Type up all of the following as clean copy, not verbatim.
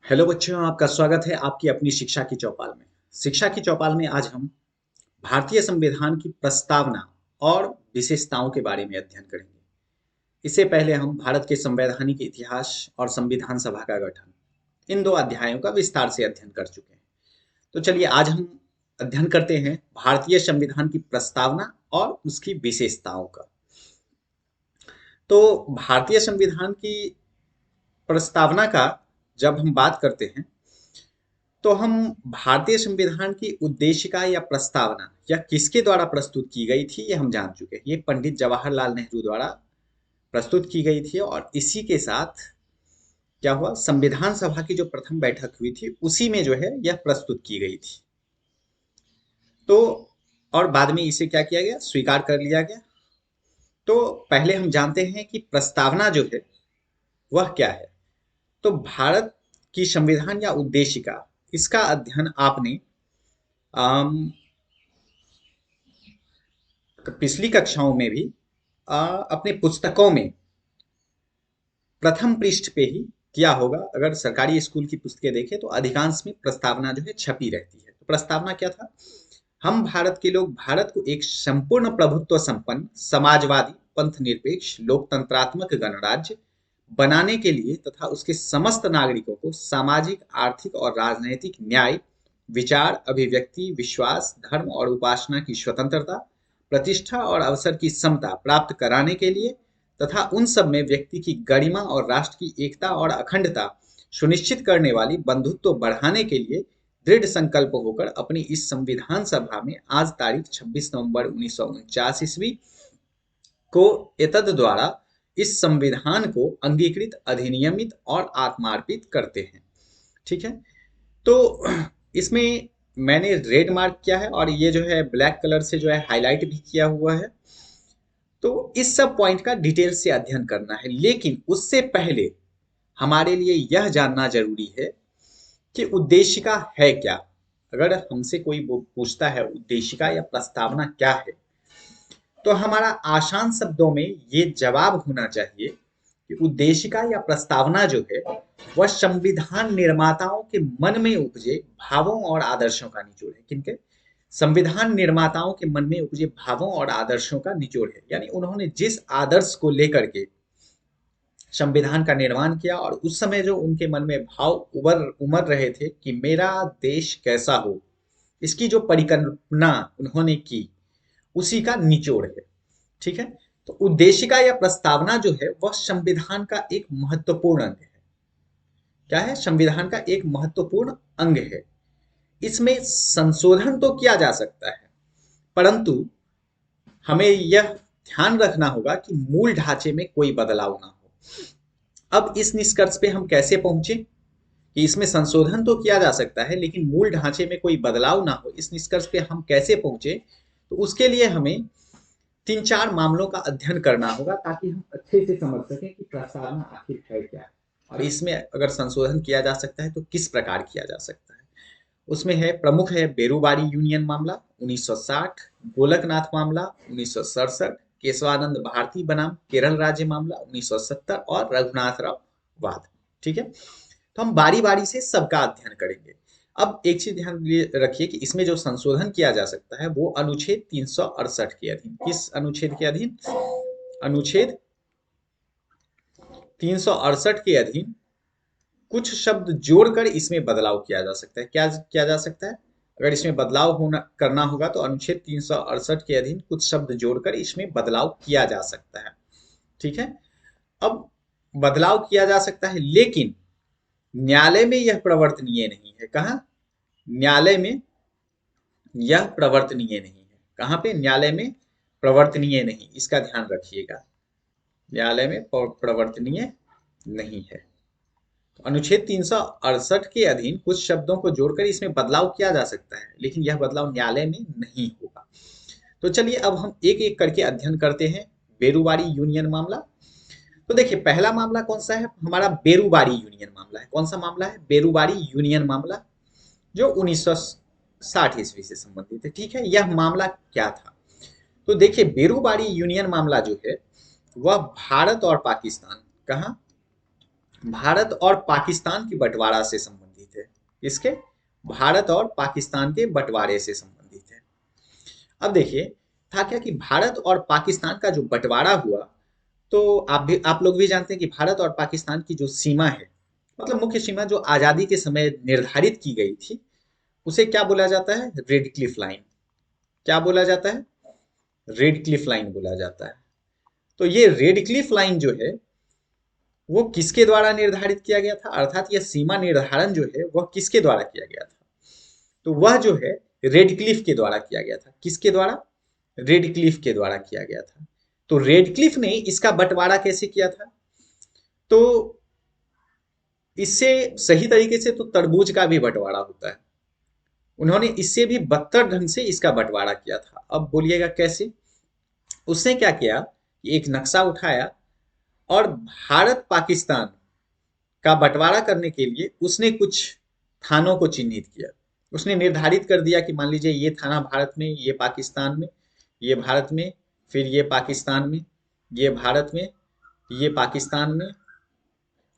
Hello बच्चों, आपका स्वागत है आपकी अपनी शिक्षा की चौपाल में। शिक्षा की चौपाल में आज हम भारतीय संविधान की प्रस्तावना और विशेषताओं के बारे में अध्ययन करेंगे। इससे पहले हम भारत के संवैधानिक इतिहास और संविधान सभा का गठन, इन दो अध्यायों का विस्तार से अध्ययन कर चुके हैं। तो चलिए आज हम अध्ययन करते हैं भारतीय संविधान की प्रस्तावना और उसकी विशेषताओं का। तो भारतीय संविधान की प्रस्तावना का जब हम बात करते हैं तो हम भारतीय संविधान की उद्देशिका या प्रस्तावना या किसके द्वारा प्रस्तुत की गई थी ये हम जान चुके हैं। ये पंडित जवाहरलाल नेहरू द्वारा प्रस्तुत की गई थी और इसी के साथ क्या हुआ, संविधान सभा की जो प्रथम बैठक हुई थी उसी में जो है यह प्रस्तुत की गई थी। तो और बाद में इसे क्या किया गया, स्वीकार कर लिया गया। तो पहले हम जानते हैं कि प्रस्तावना जो है वह क्या है। तो भारत की संविधान या उद्देशिका, इसका अध्ययन आपने पिछली कक्षाओं में भी अपने पुस्तकों में प्रथम पृष्ठ पे ही किया होगा। अगर सरकारी स्कूल की पुस्तकें देखें तो अधिकांश में प्रस्तावना जो है छपी रहती है। तो प्रस्तावना क्या था? हम भारत के लोग भारत को एक संपूर्ण प्रभुत्व संपन्न समाजवादी पंथ निरपेक्ष लोकतंत्रात्मक गणराज्य बनाने के लिए तथा उसके समस्त नागरिकों को सामाजिक आर्थिक और राजनैतिक न्याय, विचार अभिव्यक्ति विश्वास धर्म और उपासना की स्वतंत्रता, प्रतिष्ठा और अवसर की समता प्राप्त कराने के लिए तथा उन सब में व्यक्ति की गरिमा और राष्ट्र की एकता और अखंडता सुनिश्चित करने वाली बंधुत्व बढ़ाने के लिए दृढ़ संकल्प होकर अपनी इस संविधान सभा में आज तारीख 26 नवंबर 1949 ईस्वी को एतद द्वारा इस संविधान को अंगीकृत अधिनियमित और आत्मार्पित करते हैं। ठीक है। तो इसमें मैंने रेड मार्क किया है और ये जो है ब्लैक कलर से जो है हाईलाइट भी किया हुआ है। तो इस सब पॉइंट का डिटेल से अध्ययन करना है, लेकिन उससे पहले हमारे लिए यह जानना जरूरी है कि उद्देशिका है क्या। अगर हमसे कोई वो पूछता है उद्देशिका या प्रस्तावना क्या है, तो हमारा आसान शब्दों में ये जवाब होना चाहिए कि उद्देशिका या प्रस्तावना जो है वह संविधान निर्माताओं के मन में उपजे भावों और आदर्शों का निचोड़ है। किनके? संविधान निर्माताओं के मन में उपजे भावों और आदर्शों का निचोड़ है। यानी उन्होंने जिस आदर्श को लेकर के संविधान का निर्माण किया और उस समय जो उनके मन में भाव उमड़ रहे थे कि मेरा देश कैसा हो, इसकी जो परिकल्पना उन्होंने की, उसी का निचोड़ है। ठीक है। तो उद्देशिका या प्रस्तावना जो है वह संविधान का एक महत्वपूर्ण अंग है। क्या है? संविधान का एक महत्वपूर्ण अंग है। इसमें संशोधन तो किया जा सकता है, परंतु हमें यह ध्यान रखना होगा कि मूल ढांचे में कोई बदलाव ना हो। अब इस निष्कर्ष पे हम कैसे पहुंचे कि इसमें संशोधन तो किया जा सकता है लेकिन मूल ढांचे में कोई बदलाव ना हो, इस निष्कर्ष पे हम कैसे पहुंचे? तो उसके लिए हमें तीन चार मामलों का अध्ययन करना होगा ताकि हम अच्छे से समझ सकें कि प्रस्तावना आखिर है क्या और इसमें अगर संशोधन किया जा सकता है तो किस प्रकार किया जा सकता है। उसमें है, प्रमुख है बेरूबारी यूनियन मामला 1960, गोलकनाथ मामला 1967, केशवानंद भारती बनाम केरल राज्य मामला 1970 और रघुनाथराव वाद। ठीक है। तो हम बारी बारी से सबका अध्ययन करेंगे। अब एक चीज ध्यान रखिए कि इसमें जो संशोधन किया जा सकता है वो अनुच्छेद 368 के अधीन। किस अनुच्छेद के अधीन? अनुच्छेद 368 के अधीन कुछ शब्द जोड़कर इसमें बदलाव किया जा सकता है। क्या किया जा सकता है? अगर इसमें बदलाव होना करना होगा तो अनुच्छेद 368 के अधीन कुछ शब्द जोड़कर इसमें बदलाव किया जा सकता है। ठीक है। अब बदलाव किया जा सकता है लेकिन न्यायालय में यह प्रवर्तनीय नहीं है। कहाँ? न्यायालय में यह प्रवर्तनीय नहीं है। कहाँ पे? न्यायालय में प्रवर्तनीय नहीं, इसका ध्यान रखिएगा। न्यायालय में प्रवर्तनीय नहीं है। तो अनुच्छेद 368 के अधीन कुछ शब्दों को जोड़कर इसमें बदलाव किया जा सकता है लेकिन यह बदलाव न्यायालय में नहीं होगा। तो चलिए अब हम एक एक करके अध्ययन करते हैं बेरूबारी यूनियन मामला। तो देखिए पहला मामला कौन सा है हमारा? बेरूबारी यूनियन मामला है। कौन सा मामला है? बेरूबारी यूनियन मामला, जो 1960 ईस्वी से संबंधित है। ठीक है। यह मामला क्या था? तो देखिए बेरूबारी यूनियन मामला जो है वह भारत और पाकिस्तान, कहाँ? भारत और पाकिस्तान की बंटवारा से संबंधित है। इसके भारत और पाकिस्तान के बंटवारे से संबंधित है। अब देखिए, था क्या कि भारत और पाकिस्तान का जो बंटवारा हुआ, तो आप लोग भी जानते हैं कि भारत और पाकिस्तान की जो सीमा है, मतलब मुख्य सीमा जो आजादी के समय निर्धारित की गई थी, उसे क्या बोला जाता है? Red Cliff line. क्या बोला जाता है? रेड क्लिफ लाइन बोला जाता है। तो ये रेड क्लिफ लाइन जो है, वो किसके द्वारा निर्धारित किया गया था, अर्थात यह सीमा निर्धारण जो है वह किसके द्वारा किया गया था? तो वह जो है रेड क्लिफ के द्वारा किया गया था। किसके द्वारा? रेड क्लिफ के द्वारा किया गया था। तो रेड क्लिफ ने इसका बंटवारा कैसे किया था? तो इससे सही तरीके से तो तरबूज का भी बंटवारा होता है, उन्होंने इससे भी बदतर ढंग से इसका बंटवारा किया था। अब बोलिएगा कैसे? उसने क्या किया? एक नक्शा उठाया और भारत पाकिस्तान का बंटवारा करने के लिए उसने कुछ थानों को चिन्हित किया। उसने निर्धारित कर दिया कि मान लीजिए ये थाना भारत में, ये पाकिस्तान में, ये भारत में, फिर ये पाकिस्तान में, ये भारत में, ये पाकिस्तान में।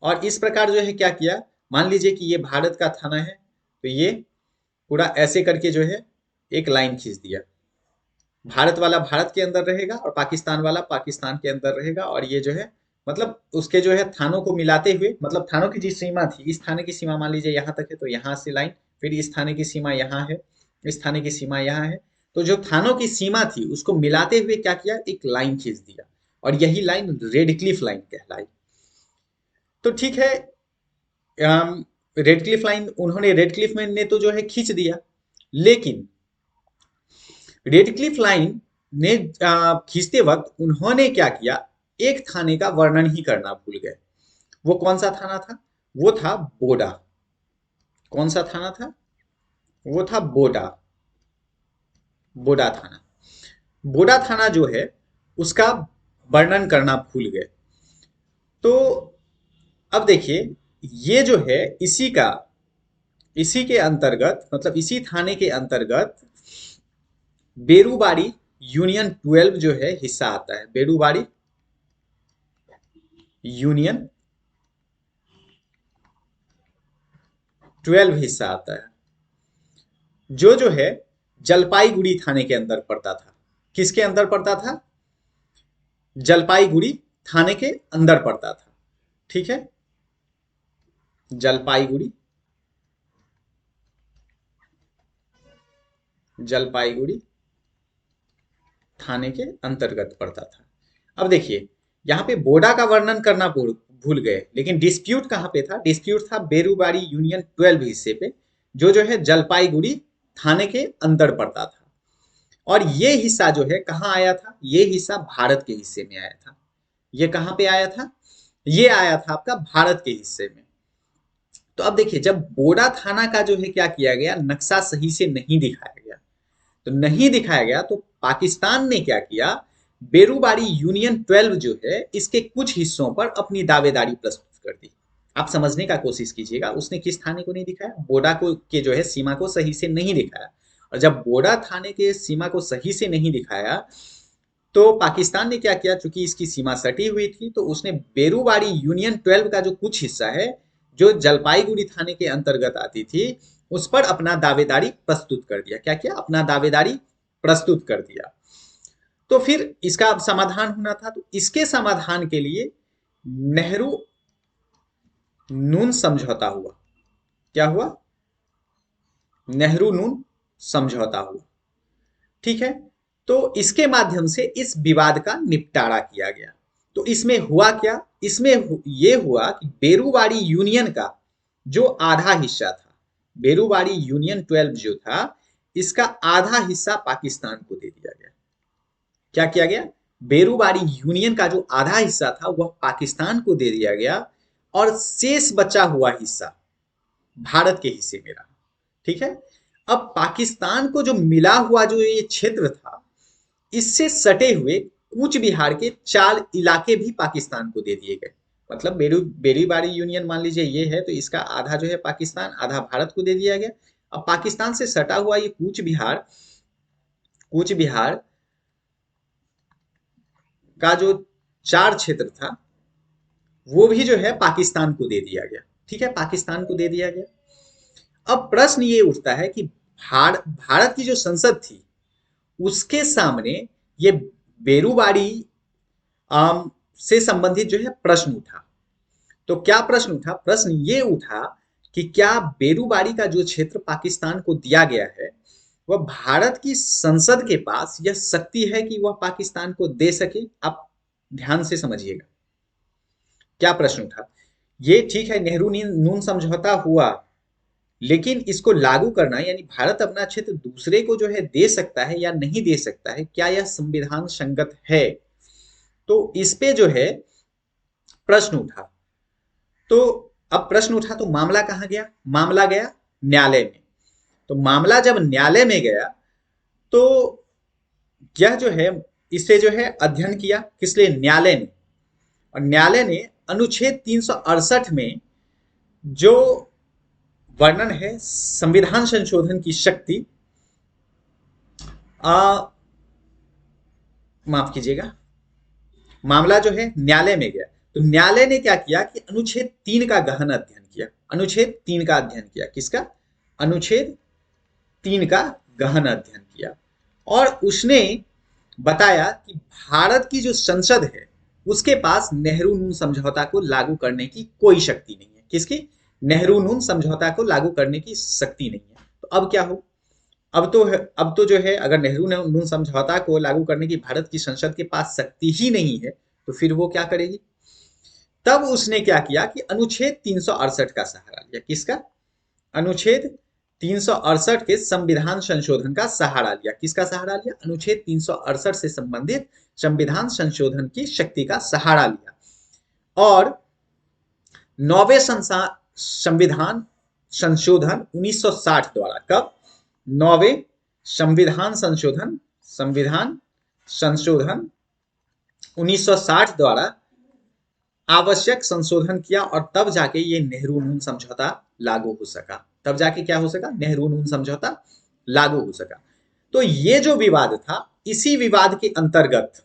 और इस प्रकार जो है क्या किया, मान लीजिए कि ये भारत का थाना है, तो ये पूरा ऐसे करके जो है एक लाइन खींच दिया। भारत वाला भारत के अंदर रहेगा और पाकिस्तान वाला पाकिस्तान के अंदर रहेगा। और ये जो है मतलब उसके जो है थानों को मिलाते हुए, मतलब थानों की जिस सीमा थी, इस थाने की सीमा मान लीजिए यहाँ तक है, तो यहाँ से लाइन, फिर इस थाने की सीमा यहाँ है, इस थाने की सीमा यहाँ है। तो जो थानों की सीमा थी उसको मिलाते हुए क्या किया, एक लाइन खींच दिया, और यही लाइन रेड क्लिफ लाइन कहलाई। तो ठीक है, रेड क्लिफ लाइन उन्होंने, रेड क्लिफ में ने तो जो है खींच दिया, लेकिन रेड क्लिफ लाइन ने खींचते वक्त उन्होंने क्या किया, एक थाने का वर्णन ही करना भूल गए। वो कौन सा थाना था? वो था बोडा। कौन सा थाना था? वो था बोडा। बोडा थाना। बोडा थाना जो है उसका वर्णन करना भूल गए। तो अब देखिए, ये जो है इसी के अंतर्गत, मतलब इसी थाने के अंतर्गत बेरूबाड़ी यूनियन 12 जो है हिस्सा आता है। बेरूबाड़ी यूनियन 12 हिस्सा आता है, जो है जलपाईगुड़ी थाने के अंदर पड़ता था। किसके अंदर पड़ता था? जलपाईगुड़ी थाने के अंदर पड़ता था। ठीक है, जलपाईगुड़ी, जलपाईगुड़ी थाने के अंतर्गत पड़ता था। अब देखिए, यहाँ पे बोडा का वर्णन करना भूल गए, लेकिन डिस्प्यूट कहाँ पे था? डिस्प्यूट था बेरूबाड़ी यूनियन 12 हिस्से पे, जो है जलपाईगुड़ी थाने के अंदर पड़ता था। और ये हिस्सा जो है कहाँ आया था? ये हिस्सा भारत के हिस्से में आया था। ये कहाँ पे आया था? ये आया था आपका भारत के हिस्से में। तो अब देखिए, जब बोडा थाना का जो है क्या किया गया, नक्शा सही से नहीं दिखाया गया, तो नहीं दिखाया गया तो पाकिस्तान ने क्या किया, बेरूबाड़ी यूनियन 12 जो है इसके कुछ हिस्सों पर अपनी दावेदारी प्रस्तुत कर दी। आप समझने का कोशिश कीजिएगा, उसने किस थाने को नहीं दिखाया? बोडा को के जो है सीमा को सही से नहीं दिखाया। और जब बोडा थाने के सीमा को सही से नहीं दिखाया, तो पाकिस्तान ने क्या किया, चूंकि इसकी सीमा सटी हुई थी, तो उसने बेरूबाड़ी यूनियन 12 का जो कुछ हिस्सा है, जो जलपाईगुड़ी थाने के अंतर्गत आती थी, उस पर अपना दावेदारी प्रस्तुत कर दिया। क्या किया? अपना दावेदारी प्रस्तुत कर दिया। तो फिर इसका अब समाधान होना था, तो इसके समाधान के लिए नेहरू नून समझौता हुआ। क्या हुआ? नेहरू नून समझौता हुआ। ठीक है, तो इसके माध्यम से इस विवाद का निपटारा किया गया। तो इसमें हुआ क्या? इसमें ये हुआ कि बेरूबाड़ी यूनियन का जो आधा हिस्सा था, बेरूबाड़ी यूनियन 12 जो था, इसका आधा हिस्सा पाकिस्तान को दे दिया गया। क्या किया गया? बेरूबाड़ी यूनियन का जो आधा हिस्सा था वह पाकिस्तान को दे दिया गया, और शेष बचा हुआ हिस्सा भारत के हिस्से में रहा। ठीक है, अब पाकिस्तान को जो मिला हुआ जो ये क्षेत्र था, इससे सटे हुए कूच बिहार के 4 इलाके भी पाकिस्तान को दे दिए गए। मतलब बेरीबारी यूनियन मान लीजिए ये है, तो इसका आधा जो है पाकिस्तान, आधा भारत को दे दिया गया। अब पाकिस्तान से सटा हुआ ये कूच बिहार का जो 4 क्षेत्र था, वो भी जो है पाकिस्तान को दे दिया गया। ठीक है, पाकिस्तान को दे दिया गया। अब प्रश्न ये उठता है कि भारत की जो संसद थी उसके सामने ये बेरूबाड़ी से संबंधित जो है प्रश्न उठा। तो क्या प्रश्न उठा? प्रश्न ये उठा कि क्या बेरूबाड़ी का जो क्षेत्र पाकिस्तान को दिया गया है वह भारत की संसद के पास यह शक्ति है कि वह पाकिस्तान को दे सके? आप ध्यान से समझिएगा क्या प्रश्न उठा। ये ठीक है, नेहरू नून समझौता हुआ, लेकिन इसको लागू करना यानी भारत अपना क्षेत्र दूसरे को जो है दे सकता है या नहीं दे सकता है, क्या यह संविधान संगत है? तो इस पे जो है प्रश्न उठा। तो अब प्रश्न उठा तो मामला कहाँ गया? मामला गया न्यायालय में। तो मामला जब न्यायालय में गया तो यह जो है इसे जो है अध्ययन किया, किस लिए? न्यायालय ने। और न्यायालय ने अनुच्छेद 368 में जो वर्णन है संविधान संशोधन की शक्ति, माफ कीजिएगा, मामला जो है न्यायालय में गया। तो न्यायालय ने क्या किया कि अनुच्छेद 3 का गहन अध्ययन किया। अनुच्छेद 3 का अध्ययन किया। किसका? अनुच्छेद 3 का गहन अध्ययन किया। और उसने बताया कि भारत की जो संसद है उसके पास नेहरू नून समझौता को लागू करने की कोई शक्ति नहीं है। किसकी? नेहरू नून समझौता को लागू करने की शक्ति नहीं है। तो अब क्या हो? अब तो जो है अगर नेहरू नून समझौता को लागू करने की भारत की संसद के पास शक्ति ही नहीं है तो फिर वो क्या करेगी? तब उसने क्या किया कि अनुच्छेद 368 का सहारा लिया। किसका? अनुच्छेद 368 के संविधान संशोधन का सहारा लिया। किसका सहारा लिया? अनुच्छेद 368 से संबंधित संविधान संशोधन की शक्ति का सहारा लिया। और नौवे संविधान संशोधन 1960 द्वारा, कब? नौवे संविधान संशोधन 1960 द्वारा आवश्यक संशोधन किया और तब जाके ये नेहरू नून समझौता लागू हो सका। तब जाके क्या हो सका? नेहरू नून समझौता लागू हो सका। तो ये जो विवाद था, इसी विवाद के अंतर्गत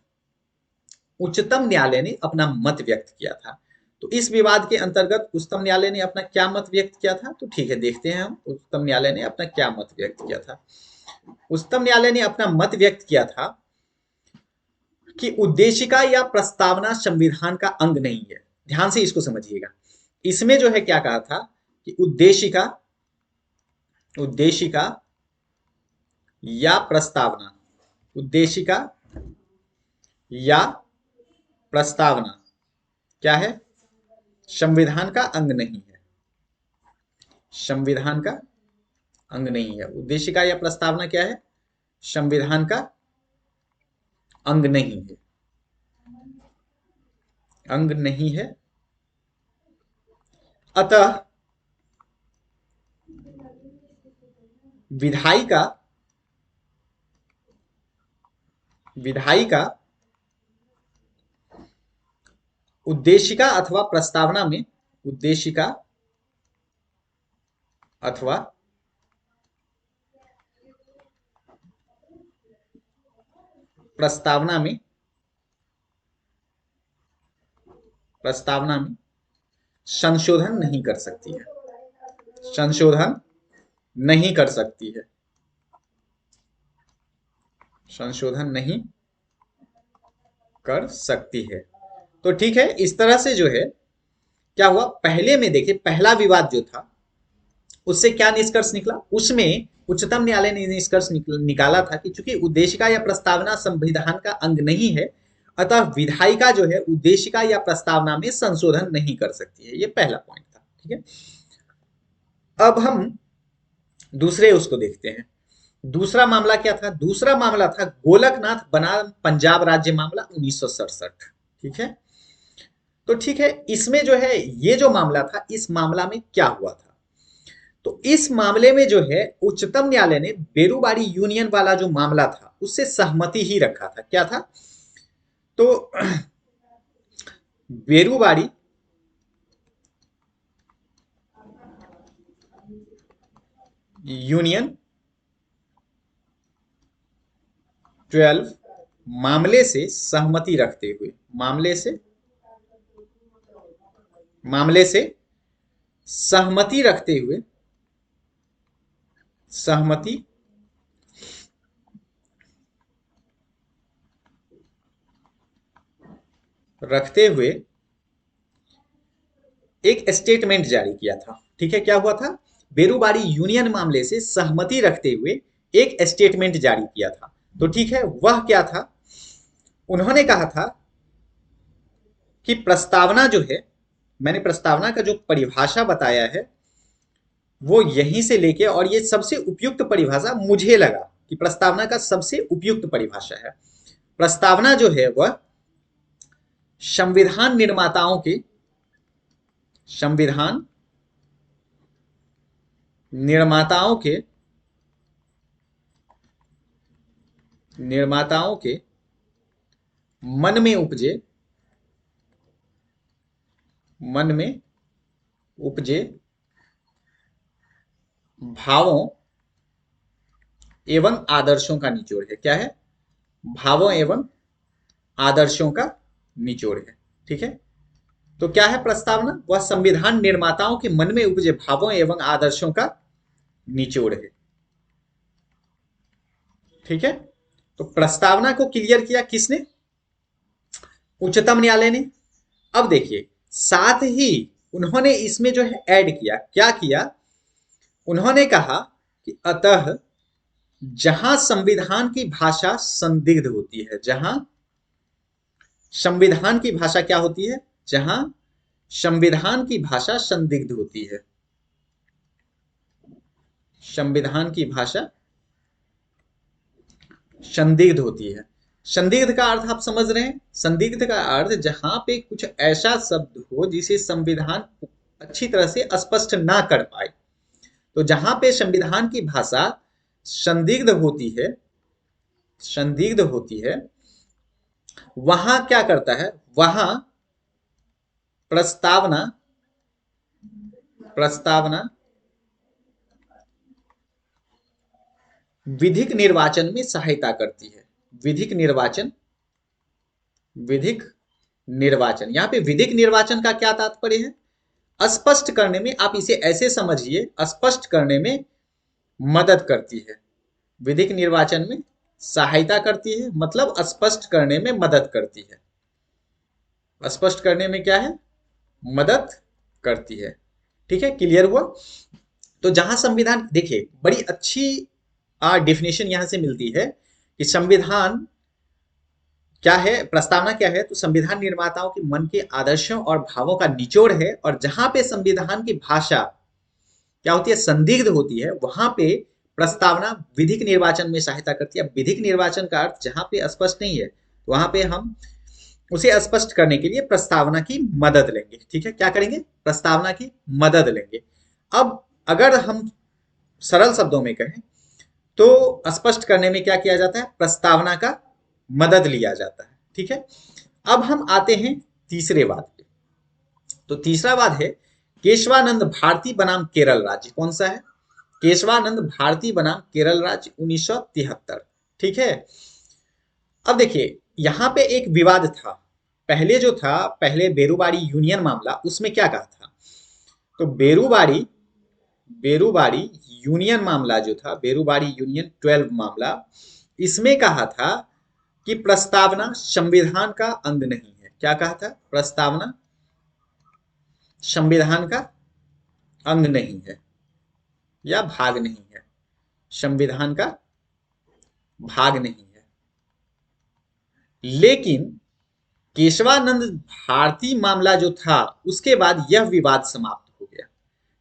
उच्चतम न्यायालय ने अपना मत व्यक्त किया था। तो इस विवाद के अंतर्गत उच्चतम न्यायालय ने अपना क्या मत व्यक्त किया था? तो ठीक है, देखते हैं हम उच्चतम न्यायालय ने अपना क्या मत व्यक्त किया था। उच्चतम न्यायालय ने अपना मत व्यक्त किया था कि उद्देशिका या प्रस्तावना संविधान का अंग नहीं है। ध्यान से इसको समझिएगा। इसमें जो है क्या कहा था कि उद्देशिका या प्रस्तावना, उद्देशिका या प्रस्तावना क्या है? संविधान का अंग नहीं है। संविधान का अंग नहीं है। उद्देशिका या प्रस्तावना क्या है? संविधान का अंग नहीं है। अंग नहीं है। अतः विधायिका उद्देशिका अथवा प्रस्तावना में, उद्देशिका अथवा प्रस्तावना में संशोधन नहीं कर सकती है। संशोधन नहीं कर सकती है। संशोधन नहीं कर सकती है। तो ठीक है, इस तरह से जो है क्या हुआ, पहले में देखिए पहला विवाद जो था उससे क्या निष्कर्ष निकला? उसमें उच्चतम न्यायालय ने निष्कर्ष निकाला था कि चूंकि उद्देशिका या प्रस्तावना संविधान का अंग नहीं है, अतः विधायिका जो है उद्देशिका या प्रस्तावना में संशोधन नहीं कर सकती है। ये पहला पॉइंट था। ठीक है, अब हम दूसरे उसको देखते हैं। दूसरा मामला क्या था? दूसरा मामला था गोलकनाथ बनाम पंजाब राज्य मामला 1967। ठीक है, तो ठीक है, इसमें जो है ये जो मामला था, इस मामला में क्या हुआ था? तो इस मामले में जो है उच्चतम न्यायालय ने बेरूबाड़ी यूनियन वाला जो मामला था उससे सहमति ही रखा था। क्या था? तो बेरूबाड़ी यूनियन 12 मामले से सहमति रखते हुए, मामले से मामले से सहमति रखते हुए, सहमति रखते हुए एक स्टेटमेंट जारी किया था। ठीक है, क्या हुआ था? बेरूबारी यूनियन मामले से सहमति रखते हुए एक स्टेटमेंट जारी किया था। तो ठीक है, वह क्या था? उन्होंने कहा था कि प्रस्तावना जो है, मैंने प्रस्तावना का जो परिभाषा बताया है वो यहीं से लेके, और ये सबसे उपयुक्त परिभाषा मुझे लगा कि प्रस्तावना का सबसे उपयुक्त परिभाषा है। प्रस्तावना जो है वह संविधान निर्माताओं के, संविधान निर्माताओं के, निर्माताओं के मन में उपजे, मन में उपजे भावों एवं आदर्शों का निचोड़ है। क्या है? भावों एवं आदर्शों का निचोड़ है। ठीक है, तो क्या है प्रस्तावना? वह संविधान निर्माताओं के मन में उपजे भावों एवं आदर्शों का निचोड़ है। ठीक है, तो प्रस्तावना को क्लियर किया किसने? उच्चतम न्यायालय ने। अब देखिए, साथ ही उन्होंने इसमें जो है ऐड किया, क्या किया? उन्होंने कहा कि अतः जहां संविधान की भाषा संदिग्ध होती है, जहां संविधान की भाषा क्या होती है? जहां संविधान की भाषा संदिग्ध होती है, संविधान की भाषा संदिग्ध होती है। संदिग्ध का अर्थ आप समझ रहे हैं? संदिग्ध का अर्थ जहां पे कुछ ऐसा शब्द हो जिसे संविधान अच्छी तरह से स्पष्ट ना कर पाए। तो जहां पे संविधान की भाषा संदिग्ध होती है, संदिग्ध होती है, वहां क्या करता है? वहां प्रस्तावना, प्रस्तावना विधिक निर्वाचन में सहायता करती है। विधिक निर्वाचन, विधिक निर्वाचन, यहां पे विधिक निर्वाचन का क्या तात्पर्य है? स्पष्ट करने में, आप इसे ऐसे समझिए, स्पष्ट करने में मदद करती है। विधिक निर्वाचन में सहायता करती है मतलब स्पष्ट करने में मदद करती है। स्पष्ट करने में क्या है? मदद करती है। ठीक है, क्लियर हुआ? तो जहां संविधान, देखिए बड़ी अच्छी डेफिनेशन यहां से मिलती है कि संविधान क्या है, प्रस्तावना क्या है? तो संविधान निर्माताओं के मन के आदर्शों और भावों का निचोड़ है, और जहां पे संविधान की भाषा क्या होती है? संदिग्ध होती है, वहां पे प्रस्तावना विधिक निर्वाचन में सहायता करती है। विधिक निर्वाचन का अर्थ जहां पे स्पष्ट नहीं है, तो वहां पे हम उसे स्पष्ट करने के लिए प्रस्तावना की मदद लेंगे। ठीक है, क्या करेंगे? प्रस्तावना की मदद लेंगे। अब अगर हम सरल शब्दों में कहें तो स्पष्ट करने में क्या किया जाता है? प्रस्तावना का मदद लिया जाता है। ठीक है, अब हम आते हैं तीसरे वाद पे। तो तीसरा वाद है केशवानंद भारती बनाम केरल राज्य। कौन सा है? केशवानंद भारती बनाम केरल राज्य 1973। ठीक है, अब देखिए यहां पे एक विवाद था। पहले जो था, पहले बेरूबारी यूनियन मामला, उसमें क्या कहा था? तो बेरूबारी, बेरूबारी यूनियन मामला जो था, बेरूबारी यूनियन 12 मामला, इसमें कहा था कि प्रस्तावना संविधान का अंग नहीं है। क्या कहा था? प्रस्तावना संविधान का अंग नहीं है या भाग नहीं है, संविधान का भाग नहीं है। लेकिन केशवानंद भारती मामला जो था, उसके बाद यह विवाद समाप्त हो गया।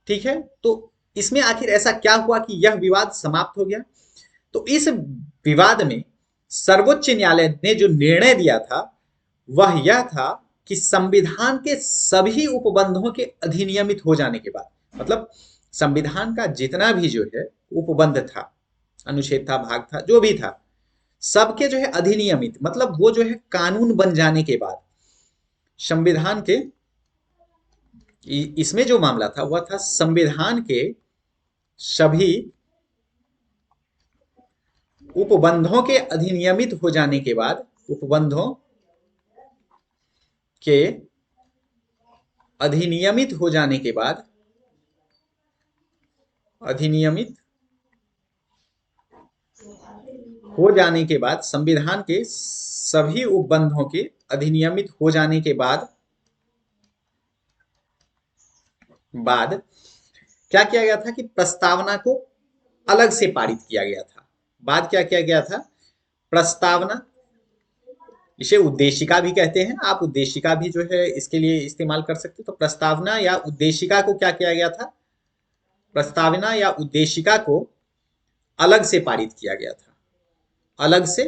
ठीक है, तो इसमें आखिर ऐसा क्या हुआ कि यह विवाद समाप्त हो गया? तो इस विवाद में सर्वोच्च न्यायालय ने जो निर्णय दिया था वह यह था कि संविधान के सभी उपबंधों के अधिनियमित हो जाने के बाद, मतलब संविधान का जितना भी जो है उपबंध था, अनुच्छेद था, भाग था, जो भी था, सबके जो है अधिनियमित, मतलब वो जो है कानून बन जाने के बाद संविधान के, इसमें जो मामला था वह था संविधान के सभी उपबंधों के अधिनियमित हो जाने के बाद, उपबंधों के अधिनियमित हो जाने के बाद, अधिनियमित हो जाने के बाद, संविधान के सभी उपबंधों के अधिनियमित हो जाने के बाद क्या किया गया था कि प्रस्तावना को अलग से पारित किया गया था। बाद क्या किया गया था? प्रस्तावना, इसे उद्देशिका भी कहते हैं, आप उद्देशिका भी जो है इसके लिए इस्तेमाल कर सकते हो। तो प्रस्तावना या उद्देशिका को क्या किया गया था? प्रस्तावना या उद्देशिका को अलग से पारित किया गया था, अलग से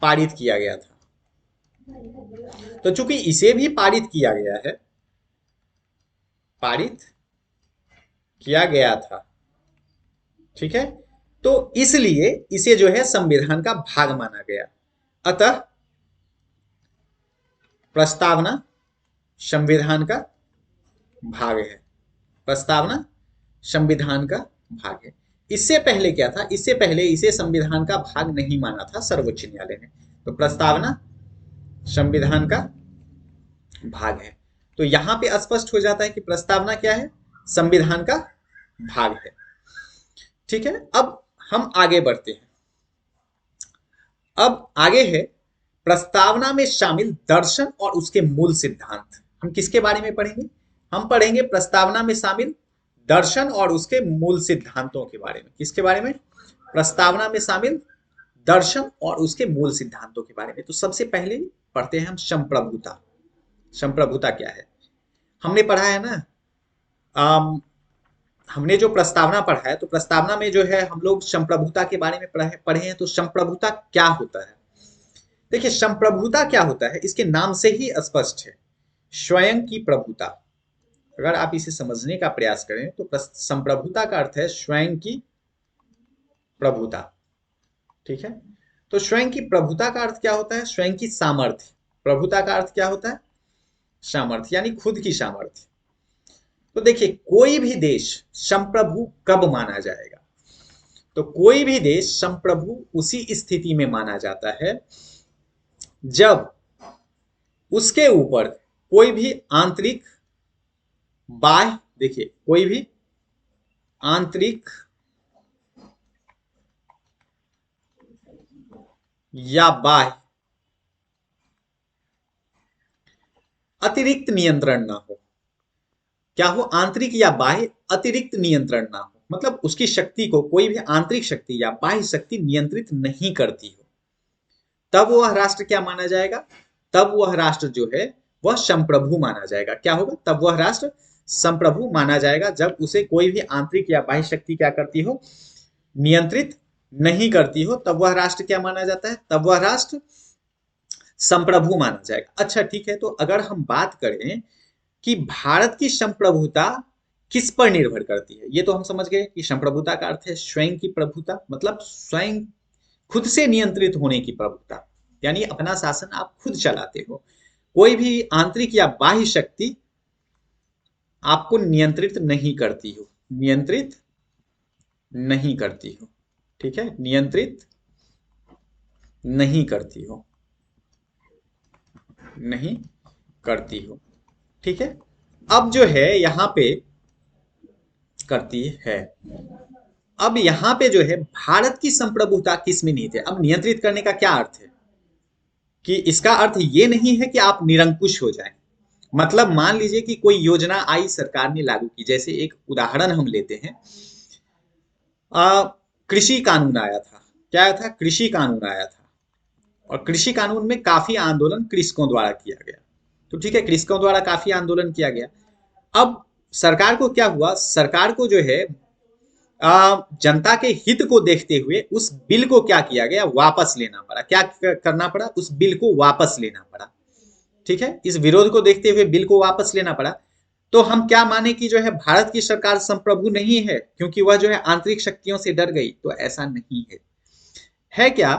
पारित किया गया था। तो चूंकि इसे भी पारित किया गया है, पारित किया गया था, ठीक है, तो इसलिए इसे जो है संविधान का भाग माना गया। अतः प्रस्तावना संविधान का भाग है, प्रस्तावना संविधान का भाग है। इससे पहले क्या था? इससे पहले इसे संविधान का भाग नहीं माना था सर्वोच्च न्यायालय ने। तो प्रस्तावना संविधान का भाग है। तो यहां पे स्पष्ट हो जाता है कि प्रस्तावना क्या है? संविधान का भाग है। ठीक है, अब हम आगे बढ़ते हैं। अब आगे है प्रस्तावना में शामिल दर्शन और उसके मूल सिद्धांत। हम किसके बारे में पढ़ेंगे? हम पढ़ेंगे प्रस्तावना में शामिल दर्शन और उसके मूल सिद्धांतों के बारे में। किसके बारे में? प्रस्तावना में शामिल दर्शन और उसके मूल सिद्धांतों के बारे में। तो सबसे पहले पढ़ते हैं हम संप्रभुता। संप्रभुता क्या है? हमने पढ़ा है ना, हमने जो प्रस्तावना पढ़ा है, तो प्रस्तावना में जो है हम लोग संप्रभुता के बारे में पढ़े हैं। तो संप्रभुता क्या होता है? देखिए, संप्रभुता क्या होता है, इसके नाम से ही स्पष्ट है, स्वयं की प्रभुता। अगर आप इसे समझने का प्रयास करें तो संप्रभुता का अर्थ है स्वयं की प्रभुता। ठीक है, तो स्वयं की प्रभुता का अर्थ क्या होता है? स्वयं की सामर्थ्य। प्रभुता का अर्थ क्या होता है? सामर्थ्य, यानी खुद की सामर्थ्य। तो देखिए, कोई भी देश संप्रभु कब माना जाएगा? तो कोई भी देश संप्रभु उसी स्थिति में माना जाता है जब उसके ऊपर कोई भी आंतरिक बाह्य, देखिए, कोई भी आंतरिक या बाह्य अतिरिक्त नियंत्रण ना हो। क्या हो? आंतरिक या बाह्य अतिरिक्त नियंत्रण ना हो, मतलब उसकी शक्ति को कोई भी आंतरिक शक्ति या बाह्य शक्ति नियंत्रित नहीं करती हो, तब वह राष्ट्र क्या माना जाएगा? तब वह राष्ट्र जो है वह संप्रभु माना जाएगा। क्या होगा? तब वह राष्ट्र संप्रभु माना जाएगा, जब उसे कोई भी आंतरिक या बाह्य शक्ति क्या करती हो? नियंत्रित नहीं करती हो, तब वह राष्ट्र क्या माना जाता है? तब वह राष्ट्र संप्रभु माना जाएगा। अच्छा, ठीक है, तो अगर हम बात करें कि भारत की संप्रभुता किस पर निर्भर करती है, ये तो हम समझ गए कि संप्रभुता का अर्थ है स्वयं की प्रभुता, मतलब स्वयं खुद से नियंत्रित होने की प्रभुता, यानी अपना शासन आप खुद चलाते हो, कोई भी आंतरिक या बाह्य शक्ति आपको नियंत्रित नहीं करती हो, नियंत्रित नहीं करती हो। ठीक है, नियंत्रित नहीं करती हो, नहीं करती हो। ठीक है, अब जो है यहां पे करती है। अब यहां पे जो है भारत की संप्रभुता किस में निहित है? अब नियंत्रित करने का क्या अर्थ है? कि इसका अर्थ ये नहीं है कि आप निरंकुश हो जाएं। मतलब मान लीजिए कि कोई योजना आई, सरकार ने लागू की, जैसे एक उदाहरण हम लेते हैं, कृषि कानून आया था। क्या आया था? कृषि कानून आया था, और कृषि कानून में काफी आंदोलन कृषकों द्वारा किया गया। तो ठीक है, कृषकों द्वारा काफी आंदोलन किया गया। अब सरकार को क्या हुआ? सरकार को जो है जनता के हित को देखते हुए उस बिल को क्या किया गया? वापस लेना पड़ा। क्या करना पड़ा? उस बिल को वापस लेना पड़ा। ठीक है, इस विरोध को देखते हुए बिल को वापस लेना पड़ा। तो हम क्या माने कि जो है भारत की सरकार संप्रभु नहीं है क्योंकि वह जो है आंतरिक शक्तियों से डर गई? तो ऐसा नहीं है। है क्या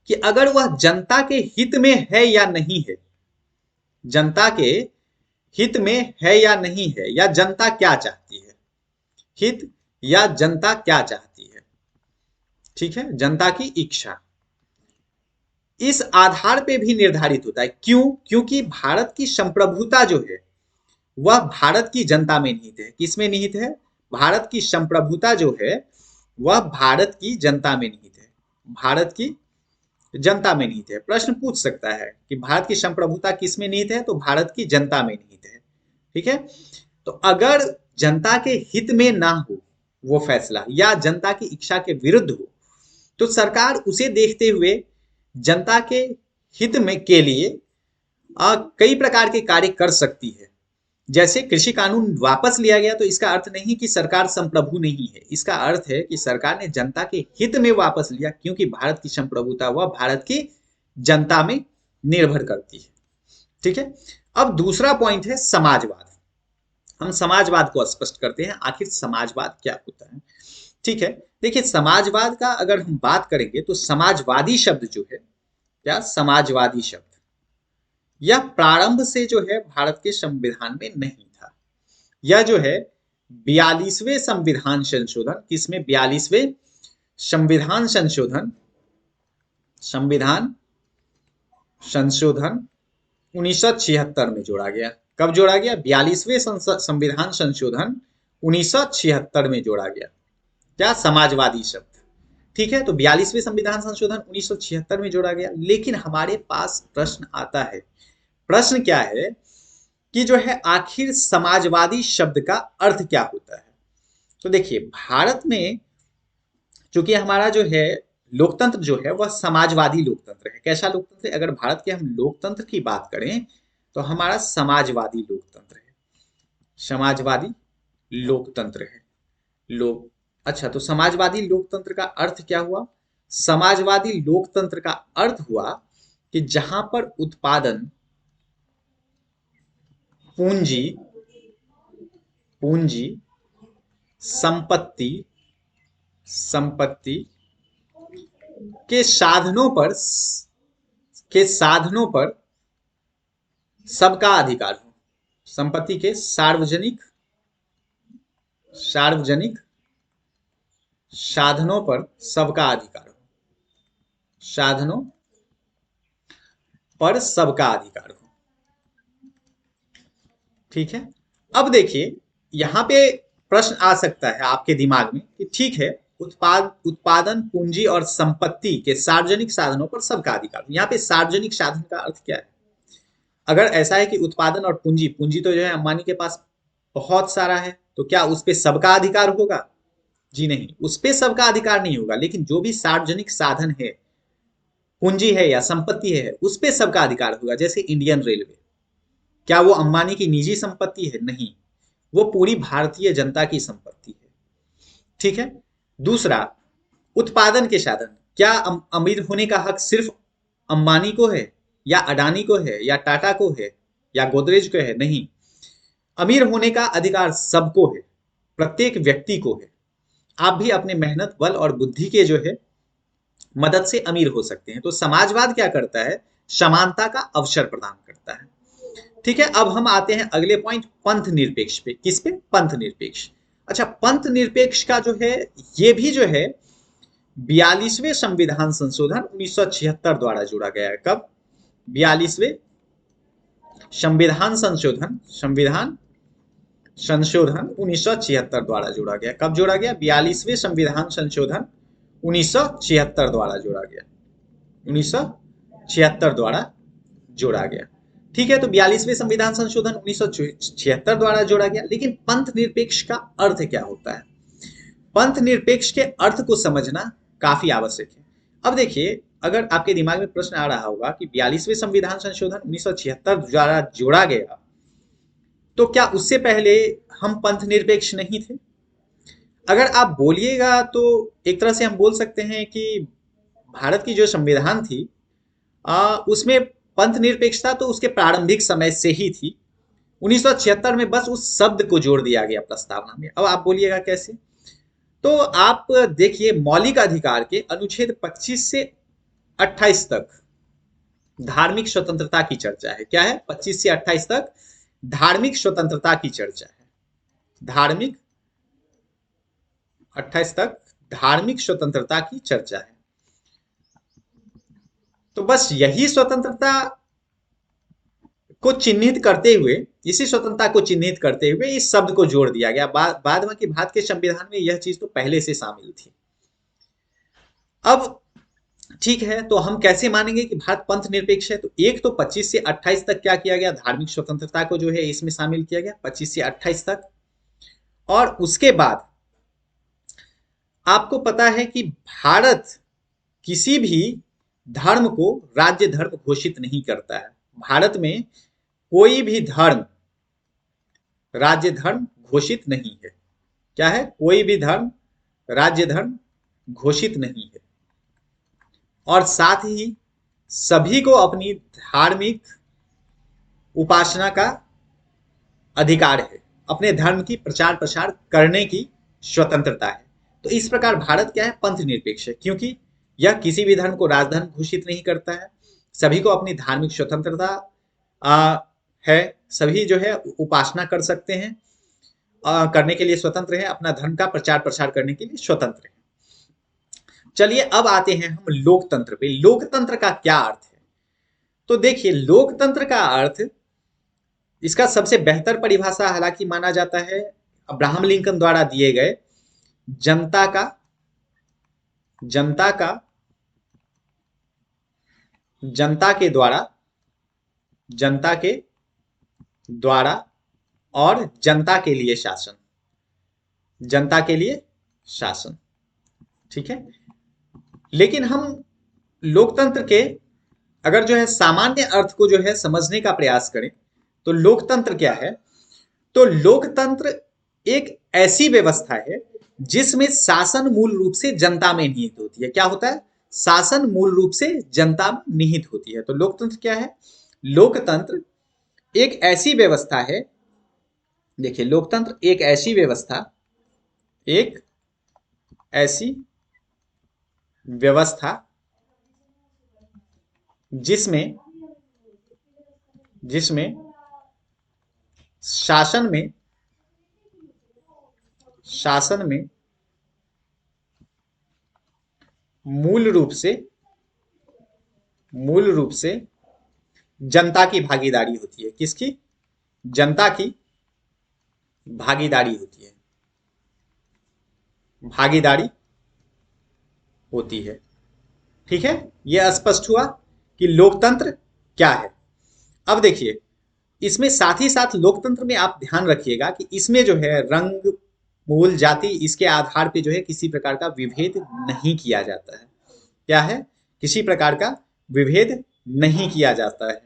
कि अगर वह जनता के हित में है या नहीं है, जनता के हित में है या नहीं है, या जनता क्या चाहती है, हित या जनता क्या चाहती है, ठीक है, जनता की इच्छा, इस आधार पे भी निर्धारित होता है। क्यों? क्योंकि भारत की संप्रभुता जो है वह भारत की जनता में निहित है। किसमें निहित है? भारत की संप्रभुता जो है वह भारत की जनता में निहित है। भारत की जनता में निहित है। प्रश्न पूछ सकता है कि भारत की संप्रभुता किस में निहित है, तो भारत की जनता में निहित है। ठीक है, तो अगर जनता के हित में ना हो वो फैसला या जनता की इच्छा के विरुद्ध हो, तो सरकार उसे देखते हुए जनता के हित में के लिए कई प्रकार के कार्य कर सकती है। जैसे कृषि कानून वापस लिया गया, तो इसका अर्थ नहीं कि सरकार संप्रभु नहीं है। इसका अर्थ है कि सरकार ने जनता के हित में वापस लिया, क्योंकि भारत की संप्रभुता वह भारत की जनता में निर्भर करती है। ठीक है, अब दूसरा पॉइंट है समाजवाद। हम समाजवाद को स्पष्ट करते हैं, आखिर समाजवाद क्या होता है। ठीक है, देखिए समाजवाद का अगर हम बात करेंगे तो समाजवादी शब्द जो है, क्या समाजवादी शब्द यह प्रारंभ से जो है भारत के संविधान में नहीं था। यह जो है 42वें संविधान संशोधन, किसमें? 42वें संविधान संशोधन, संविधान संशोधन 1976 में जोड़ा गया। कब जोड़ा गया? 42वें संविधान संशोधन 1976 में जोड़ा गया। क्या? समाजवादी शब्द। ठीक है, तो 42वें संविधान संशोधन 1976 में जोड़ा गया। लेकिन हमारे पास प्रश्न आता है, प्रश्न क्या है कि जो है आखिर समाजवादी शब्द का अर्थ क्या होता है। तो देखिए भारत में चूंकि हमारा जो है लोकतंत्र जो है वह समाजवादी लोकतंत्र है। कैसा लोकतंत्र है? अगर भारत के हम लोकतंत्र की बात करें तो हमारा समाजवादी लोकतंत्र है। समाजवादी लोकतंत्र है। लोक अच्छा, तो समाजवादी लोकतंत्र का अर्थ क्या हुआ? समाजवादी लोकतंत्र का अर्थ हुआ कि जहां पर उत्पादन, पूंजी पूंजी संपत्ति संपत्ति के साधनों पर सबका अधिकार हो। संपत्ति के सार्वजनिक सार्वजनिक साधनों पर सबका अधिकार हो। साधनों पर सबका अधिकार हो। ठीक है, अब देखिए यहां पे प्रश्न आ सकता है आपके दिमाग में कि ठीक है, उत्पादन, पूंजी और संपत्ति के सार्वजनिक साधनों पर सबका अधिकार। यहाँ पे सार्वजनिक साधन का अर्थ क्या है? अगर ऐसा है कि उत्पादन और पूंजी, पूंजी तो जो है अंबानी के पास बहुत सारा है, तो क्या उस पर सबका अधिकार होगा? जी नहीं, उस पर सबका अधिकार नहीं होगा। लेकिन जो भी सार्वजनिक साधन है, पूंजी है या संपत्ति है, उस पर सबका अधिकार होगा। जैसे इंडियन रेलवे, क्या वो अंबानी की निजी संपत्ति है? नहीं, वो पूरी भारतीय जनता की संपत्ति है। ठीक है, दूसरा उत्पादन के साधन, क्या अमीर होने का हक सिर्फ अंबानी को है या अडानी को है या टाटा को है या गोदरेज को है? नहीं, अमीर होने का अधिकार सबको है, प्रत्येक व्यक्ति को है। आप भी अपने मेहनत, बल और बुद्धि के जो है मदद से अमीर हो सकते हैं। तो समाजवाद क्या करता है? समानता का अवसर प्रदान करता है। ठीक है, अब हम आते हैं अगले पॉइंट, पंथ निरपेक्ष पे। किस पे? पंथ निरपेक्ष। अच्छा, पंथ निरपेक्ष का जो है ये भी जो है 42वें संविधान संशोधन 1976 द्वारा जोड़ा गया है। कब? 42वें संविधान संशोधन 1976 द्वारा जोड़ा गया। कब जोड़ा गया? 42वें संविधान संशोधन 1976 द्वारा जोड़ा गया। 1976 द्वारा जोड़ा गया। ठीक है, तो 42वें संविधान संशोधन 1976 द्वारा जोड़ा गया। लेकिन पंथ निरपेक्ष का अर्थ क्या होता है? पंथ निरपेक्ष के अर्थ को समझना काफी आवश्यक है। अब देखिए, अगर आपके दिमाग में प्रश्न आ रहा होगा कि 42वें संविधान संशोधन 1976 द्वारा जोड़ा गया, तो क्या उससे पहले हम पंथ निरपेक्ष नहीं थे? अगर आप बोलिएगा तो एक तरह से हम बोल सकते हैं कि भारत की जो संविधान थी उसमें पंथ निरपेक्षता तो उसके प्रारंभिक समय से ही थी। 1976 में बस उस शब्द को जोड़ दिया गया प्रस्तावना में। अब आप बोलिएगा कैसे? तो आप देखिए, मौलिक अधिकार के अनुच्छेद 25 से 28 तक धार्मिक स्वतंत्रता की चर्चा है। क्या है? 25 से 28 तक धार्मिक स्वतंत्रता की चर्चा है। धार्मिक 28 तक धार्मिक स्वतंत्रता की चर्चा है। तो बस यही स्वतंत्रता को चिन्हित करते हुए, इसी स्वतंत्रता को चिन्हित करते हुए इस शब्द को जोड़ दिया गया। बाद में कि भारत के संविधान में यह चीज तो पहले से शामिल थी। अब ठीक है, तो हम कैसे मानेंगे कि भारत पंथ निरपेक्ष है? तो एक तो 25 से 28 तक क्या किया गया, धार्मिक स्वतंत्रता को जो है इसमें शामिल किया गया 25 से 28 तक। और उसके बाद आपको पता है कि भारत किसी भी धर्म को राज्य धर्म घोषित नहीं करता है। भारत में कोई भी धर्म राज्य धर्म घोषित नहीं है। क्या है? कोई भी धर्म राज्य धर्म घोषित नहीं है। और साथ ही सभी को अपनी धार्मिक उपासना का अधिकार है, अपने धर्म की प्रचार प्रसार करने की स्वतंत्रता है। तो इस प्रकार भारत क्या है? पंथ निरपेक्ष है, क्योंकि यह किसी भी धर्म को राजधर्म घोषित नहीं करता है। सभी को अपनी धार्मिक स्वतंत्रता है, सभी जो है उपासना कर सकते हैं, करने के लिए स्वतंत्र है, अपना धर्म का प्रचार प्रसार करने के लिए स्वतंत्र है। चलिए अब आते हैं हम लोकतंत्र पे। लोकतंत्र का क्या अर्थ है? तो देखिए, लोकतंत्र का अर्थ, इसका सबसे बेहतर परिभाषा हालांकि माना जाता है अब्राहम लिंकन द्वारा दिए गए, जनता का जनता का जनता के द्वारा जनता के द्वारा और जनता के लिए शासन, जनता के लिए शासन। ठीक है, लेकिन हम लोकतंत्र के अगर जो है सामान्य अर्थ को जो है समझने का प्रयास करें तो लोकतंत्र क्या है? तो लोकतंत्र एक ऐसी व्यवस्था है जिसमें शासन मूल रूप से जनता में निहित होती है। क्या होता है? शासन मूल रूप से जनता में निहित होती है। तो लोकतंत्र क्या है? लोकतंत्र एक ऐसी व्यवस्था है, देखिए लोकतंत्र एक ऐसी व्यवस्था जिसमें शासन में मूल रूप से जनता की भागीदारी होती है। किसकी? जनता की भागीदारी होती है, भागीदारी होती है। ठीक है, यह स्पष्ट हुआ कि लोकतंत्र क्या है। अब देखिए, इसमें साथ ही साथ लोकतंत्र में आप ध्यान रखिएगा कि इसमें जो है रंग, मूल, जाति, इसके आधार पे जो है किसी प्रकार का विभेद नहीं किया जाता है। क्या है? किसी प्रकार का विभेद नहीं किया जाता है।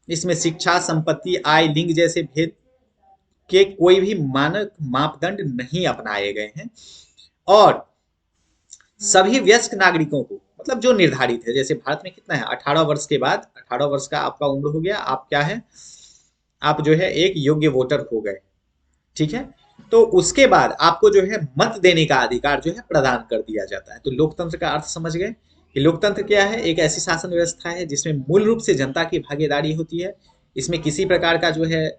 इसमें शिक्षा, संपत्ति, आय, लिंग जैसे भेद के कोई भी मानक मापदंड नहीं अपनाए गए हैं। और सभी वयस्क नागरिकों को, मतलब जो निर्धारित है, जैसे भारत में कितना है, 18 वर्ष के बाद, 18 वर्ष का आपका उम्र हो गया, आप क्या है, आप जो है एक योग्य वोटर हो गए। ठीक है, तो उसके बाद आपको जो है मत देने का अधिकार जो है प्रदान कर दिया जाता है। तो लोकतंत्र का अर्थ समझ गए कि लोकतंत्र क्या है? एक ऐसी शासन व्यवस्था है जिसमें मूल रूप से जनता की भागीदारी होती है। इसमें किसी प्रकार का जो है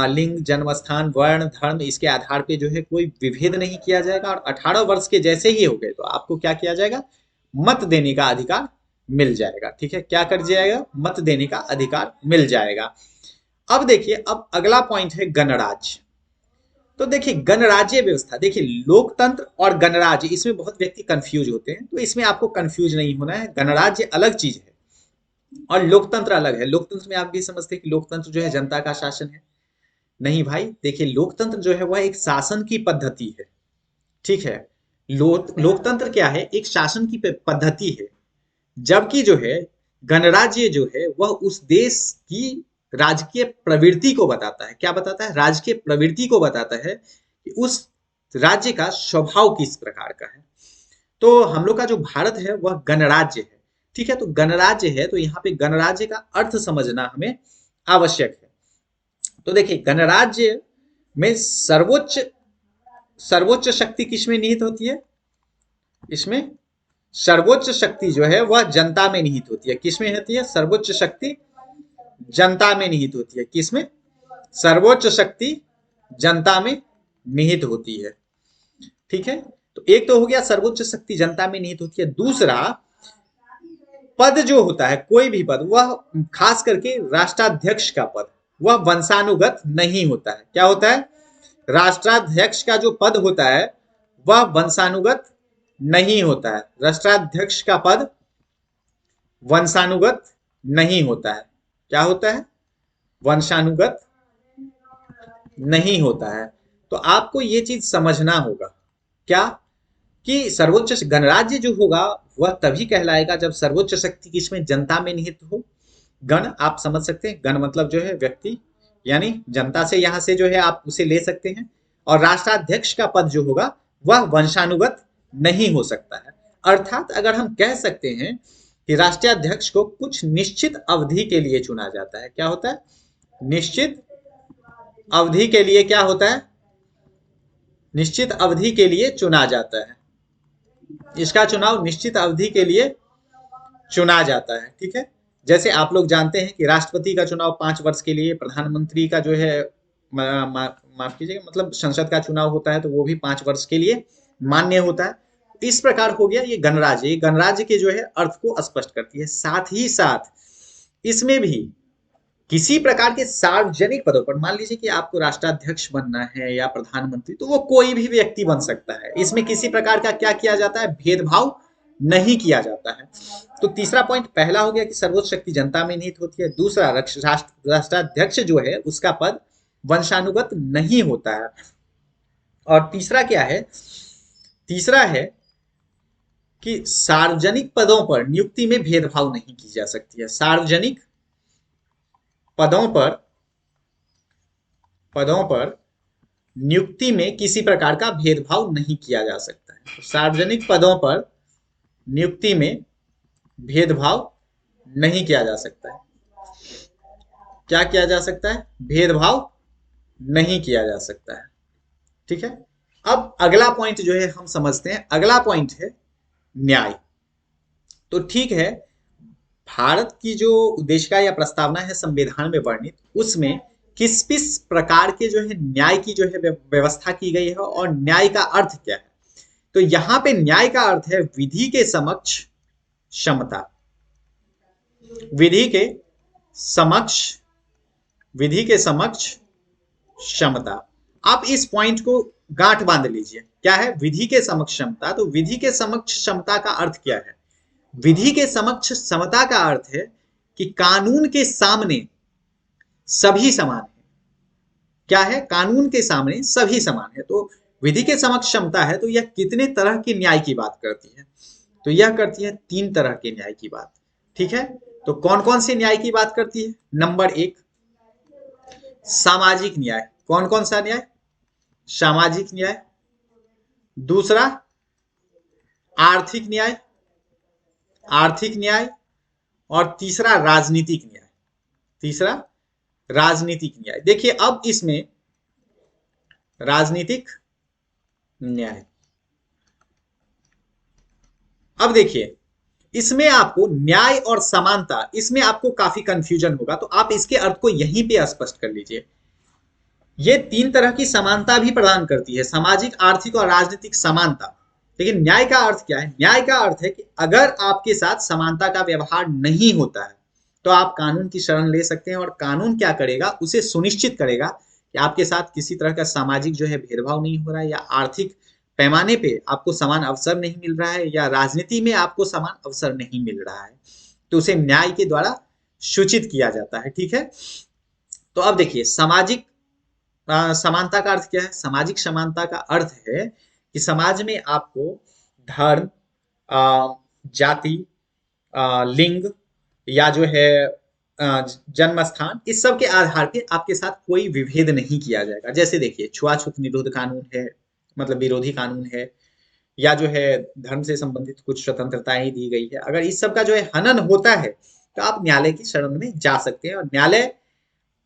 लिंग, जन्म स्थान, वर्ण, धर्म, इसके आधार पे जो है कोई विभेद नहीं किया जाएगा। और 18 वर्ष के जैसे ही हो गए तो आपको क्या किया जाएगा? मत देने का अधिकार मिल जाएगा। ठीक है, क्या कर जाएगा? मत देने का अधिकार मिल जाएगा। अब देखिए, अब अगला पॉइंट है गणराज्य। तो देखिए गणराज्य व्यवस्था, देखिए लोकतंत्र और गणराज्य, इसमें बहुत व्यक्ति कंफ्यूज होते हैं, तो इसमें आपको कंफ्यूज नहीं होना है। गणराज्य अलग चीज है और लोकतंत्र अलग है। लोकतंत्र में आप भी समझते हैं कि लोकतंत्र जो है जनता का शासन है। नहीं भाई, देखिए लोकतंत्र जो है वह एक शासन की पद्धति है। ठीक है, लोकतंत्र क्या है? एक शासन की पद्धति है। जबकि जो है गणराज्य जो है वह उस देश की राजकीय प्रवृत्ति को बताता है। क्या बताता है? राजकीय प्रवृत्ति को बताता है कि उस राज्य का स्वभाव किस प्रकार का है। तो हम लोग का जो भारत है वह गणराज्य है। ठीक है, तो गणराज्य है, तो यहाँ पे गणराज्य का अर्थ समझना हमें आवश्यक है। तो देखिए गणराज्य में सर्वोच्च शक्ति किसमें निहित होती है? इसमें सर्वोच्च शक्ति जो है वह जनता में निहित होती है। किसमें होती है? सर्वोच्च शक्ति जनता में निहित होती है। किसमें? सर्वोच्च शक्ति जनता में निहित होती है। ठीक है, तो एक तो हो गया सर्वोच्च शक्ति जनता में निहित होती है। दूसरा, पद जो होता है, कोई भी पद, वह खास करके राष्ट्राध्यक्ष का पद, वह वंशानुगत नहीं होता है। क्या होता है? राष्ट्राध्यक्ष का जो पद होता है वह वंशानुगत नहीं होता है। राष्ट्राध्यक्ष का पद वंशानुगत नहीं होता है। क्या होता है? वंशानुगत नहीं होता है। तो आपको ये चीज समझना होगा क्या, कि सर्वोच्च गणराज्य जो होगा वह तभी कहलाएगा जब सर्वोच्च शक्ति किसमें, जनता में निहित हो। गण आप समझ सकते हैं, गण मतलब जो है व्यक्ति, यानी जनता से यहां से जो है आप उसे ले सकते हैं। और राष्ट्राध्यक्ष का पद जो होगा वह वंशानुगत नहीं हो सकता है। अर्थात अगर हम कह सकते हैं कि राष्ट्राध्यक्ष को कुछ निश्चित अवधि के लिए चुना जाता है। क्या होता है? निश्चित अवधि के लिए क्या होता है? निश्चित अवधि के लिए चुना जाता है। इसका चुनाव निश्चित अवधि के लिए चुना जाता है। ठीक है, जैसे आप लोग जानते हैं कि राष्ट्रपति का चुनाव 5 वर्ष के लिए, प्रधानमंत्री का जो है माफ कीजिएगा, मतलब संसद का चुनाव होता है तो वो भी 5 वर्ष के लिए मान्य होता है। इस प्रकार हो गया ये गणराज्य। ये गणराज्य के जो है अर्थ को स्पष्ट करती है। साथ ही साथ इसमें भी किसी प्रकार के सार्वजनिक पदों पर, मान लीजिए कि आपको राष्ट्राध्यक्ष बनना है या प्रधानमंत्री, तो वो कोई भी व्यक्ति बन सकता है। इसमें किसी प्रकार का क्या किया जाता है? भेदभाव नहीं किया जाता है। तो तीसरा पॉइंट, पहला हो गया कि सर्वोच्च शक्ति जनता में निहित होती है। दूसरा, राष्ट्राध्यक्ष जो है उसका पद वंशानुगत नहीं होता है। और तीसरा क्या है? तीसरा है कि सार्वजनिक पदों पर नियुक्ति में भेदभाव नहीं की जा सकती है। सार्वजनिक पदों पर नियुक्ति में किसी प्रकार का भेदभाव नहीं किया जा सकता है। तो सार्वजनिक पदों पर नियुक्ति में भेदभाव नहीं किया जा सकता है। क्या किया जा सकता है? भेदभाव नहीं किया जा सकता है। ठीक है, अब अगला पॉइंट जो है हम समझते हैं। अगला पॉइंट है न्याय। तो ठीक है, भारत की जो उद्देशिका या प्रस्तावना है संविधान में वर्णित, उसमें किस किस प्रकार के जो है न्याय की जो है व्यवस्था की गई है और न्याय का अर्थ क्या है। तो यहां पे न्याय का अर्थ है विधि के समक्ष क्षमता। विधि के समक्ष क्षमता। आप इस पॉइंट को गांठ बांध लीजिए। क्या है विधि के समक्ष क्षमता? तो विधि के समक्ष क्षमता का अर्थ क्या है? विधि के समक्ष समता का अर्थ है कि कानून के सामने सभी समान है। क्या है? कानून के सामने सभी समान है। तो विधि के समक्ष क्षमता है तो यह कितने तरह के न्याय की बात करती है? तो यह करती है 3 तरह के न्याय की बात। ठीक है, तो कौन कौन से न्याय की बात करती है? नंबर 1, सामाजिक न्याय। कौन कौन सा न्याय? सामाजिक न्याय। दूसरा, आर्थिक न्याय। और तीसरा, राजनीतिक न्याय। देखिए अब इसमें राजनीतिक न्याय, अब देखिए इसमें आपको न्याय और समानता, इसमें आपको काफी कंफ्यूजन होगा, तो आप इसके अर्थ को यहीं पे स्पष्ट कर लीजिए। ये 3 तरह की समानता भी प्रदान करती है, सामाजिक, आर्थिक और राजनीतिक समानता। लेकिन न्याय का अर्थ क्या है? न्याय का अर्थ है कि अगर आपके साथ समानता का व्यवहार नहीं होता है तो आप कानून की शरण ले सकते हैं, और कानून क्या करेगा? उसे सुनिश्चित करेगा कि आपके साथ किसी तरह का सामाजिक जो है भेदभाव नहीं हो रहा है, या आर्थिक पैमाने पे आपको समान अवसर नहीं मिल रहा है, या राजनीति में आपको समान अवसर नहीं मिल रहा है, तो उसे न्याय के द्वारा सूचित किया जाता है। ठीक है, तो अब देखिए सामाजिक समानता का अर्थ क्या है? सामाजिक समानता का अर्थ है कि समाज में आपको धर्म, जाति, लिंग या जो है जन्म स्थान, इस सब के आधार पे आपके साथ कोई विभेद नहीं किया जाएगा। जैसे देखिए छुआछूत निरोध कानून है, मतलब विरोधी कानून है, या जो है धर्म से संबंधित कुछ स्वतंत्रताएं दी गई है। अगर इस सब का जो है हनन होता है तो आप न्यायालय की शरण में जा सकते हैं, और न्यायालय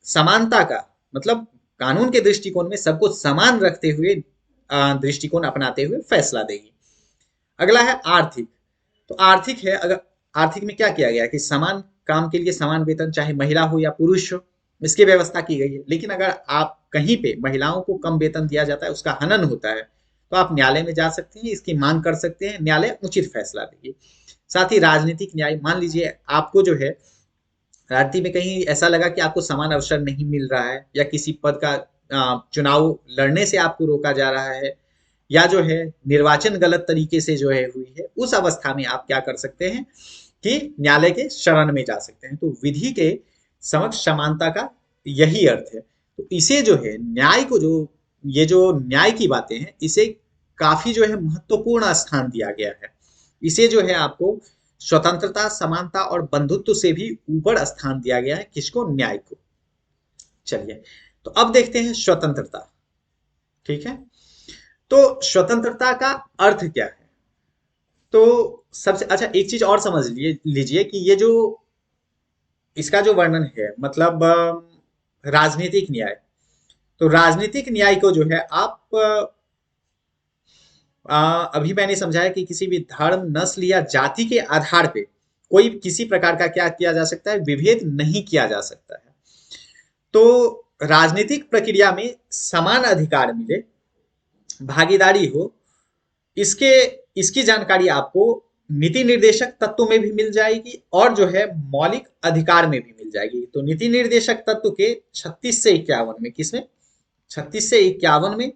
समानता का मतलब कानून के दृष्टिकोण में सबको समान रखते हुए दृष्टिकोण अपनाते हुए फैसला देगी। अगला है आर्थिक। तो आर्थिक है, अगर आर्थिक में क्या किया गया कि समान काम के लिए समान वेतन, चाहे महिला हो या पुरुष हो, इसकी व्यवस्था की गई है। लेकिन अगर आप कहीं पे महिलाओं को कम वेतन दिया जाता है, उसका हनन होता है, तो आप न्यायालय में जा सकते हैं, इसकी मांग कर सकते हैं, न्यायालय उचित फैसला देगी। साथ ही राजनीतिक न्याय, मान लीजिए आपको जो है राजनीति में कहीं ऐसा लगा कि आपको समान अवसर नहीं मिल रहा है, या किसी पद का चुनाव लड़ने से आपको रोका जा रहा है, या जो है निर्वाचन गलत तरीके से जो है हुई है, उस अवस्था में आप क्या कर सकते हैं कि न्यायालय के शरण में जा सकते हैं। तो विधि के समक्ष समानता का यही अर्थ है। तो इसे जो है न्याय को, जो ये जो न्याय की बातें हैं, इसे काफी जो है महत्वपूर्ण स्थान दिया गया है। इसे जो है आपको स्वतंत्रता, समानता और बंधुत्व से भी ऊपर स्थान दिया गया है। किसको? न्याय को। चलिए, तो अब देखते हैं स्वतंत्रता। ठीक है, तो स्वतंत्रता का अर्थ क्या है? तो सबसे अच्छा एक चीज और समझ लीजिए कि ये जो इसका जो वर्णन है, मतलब राजनीतिक न्याय, तो राजनीतिक न्याय को जो है आप अभी मैंने समझाया कि किसी भी धर्म, नस्ल या जाति के आधार पे कोई किसी प्रकार का क्या किया जा सकता है? विभेद नहीं किया जा सकता है। तो राजनीतिक प्रक्रिया में समान अधिकार मिले, भागीदारी हो, इसके इसकी जानकारी आपको नीति निर्देशक तत्व में भी मिल जाएगी और जो है मौलिक अधिकार में भी मिल जाएगी। तो नीति निर्देशक तत्व के 36 से 51 में, किसमें? 36 से 51 में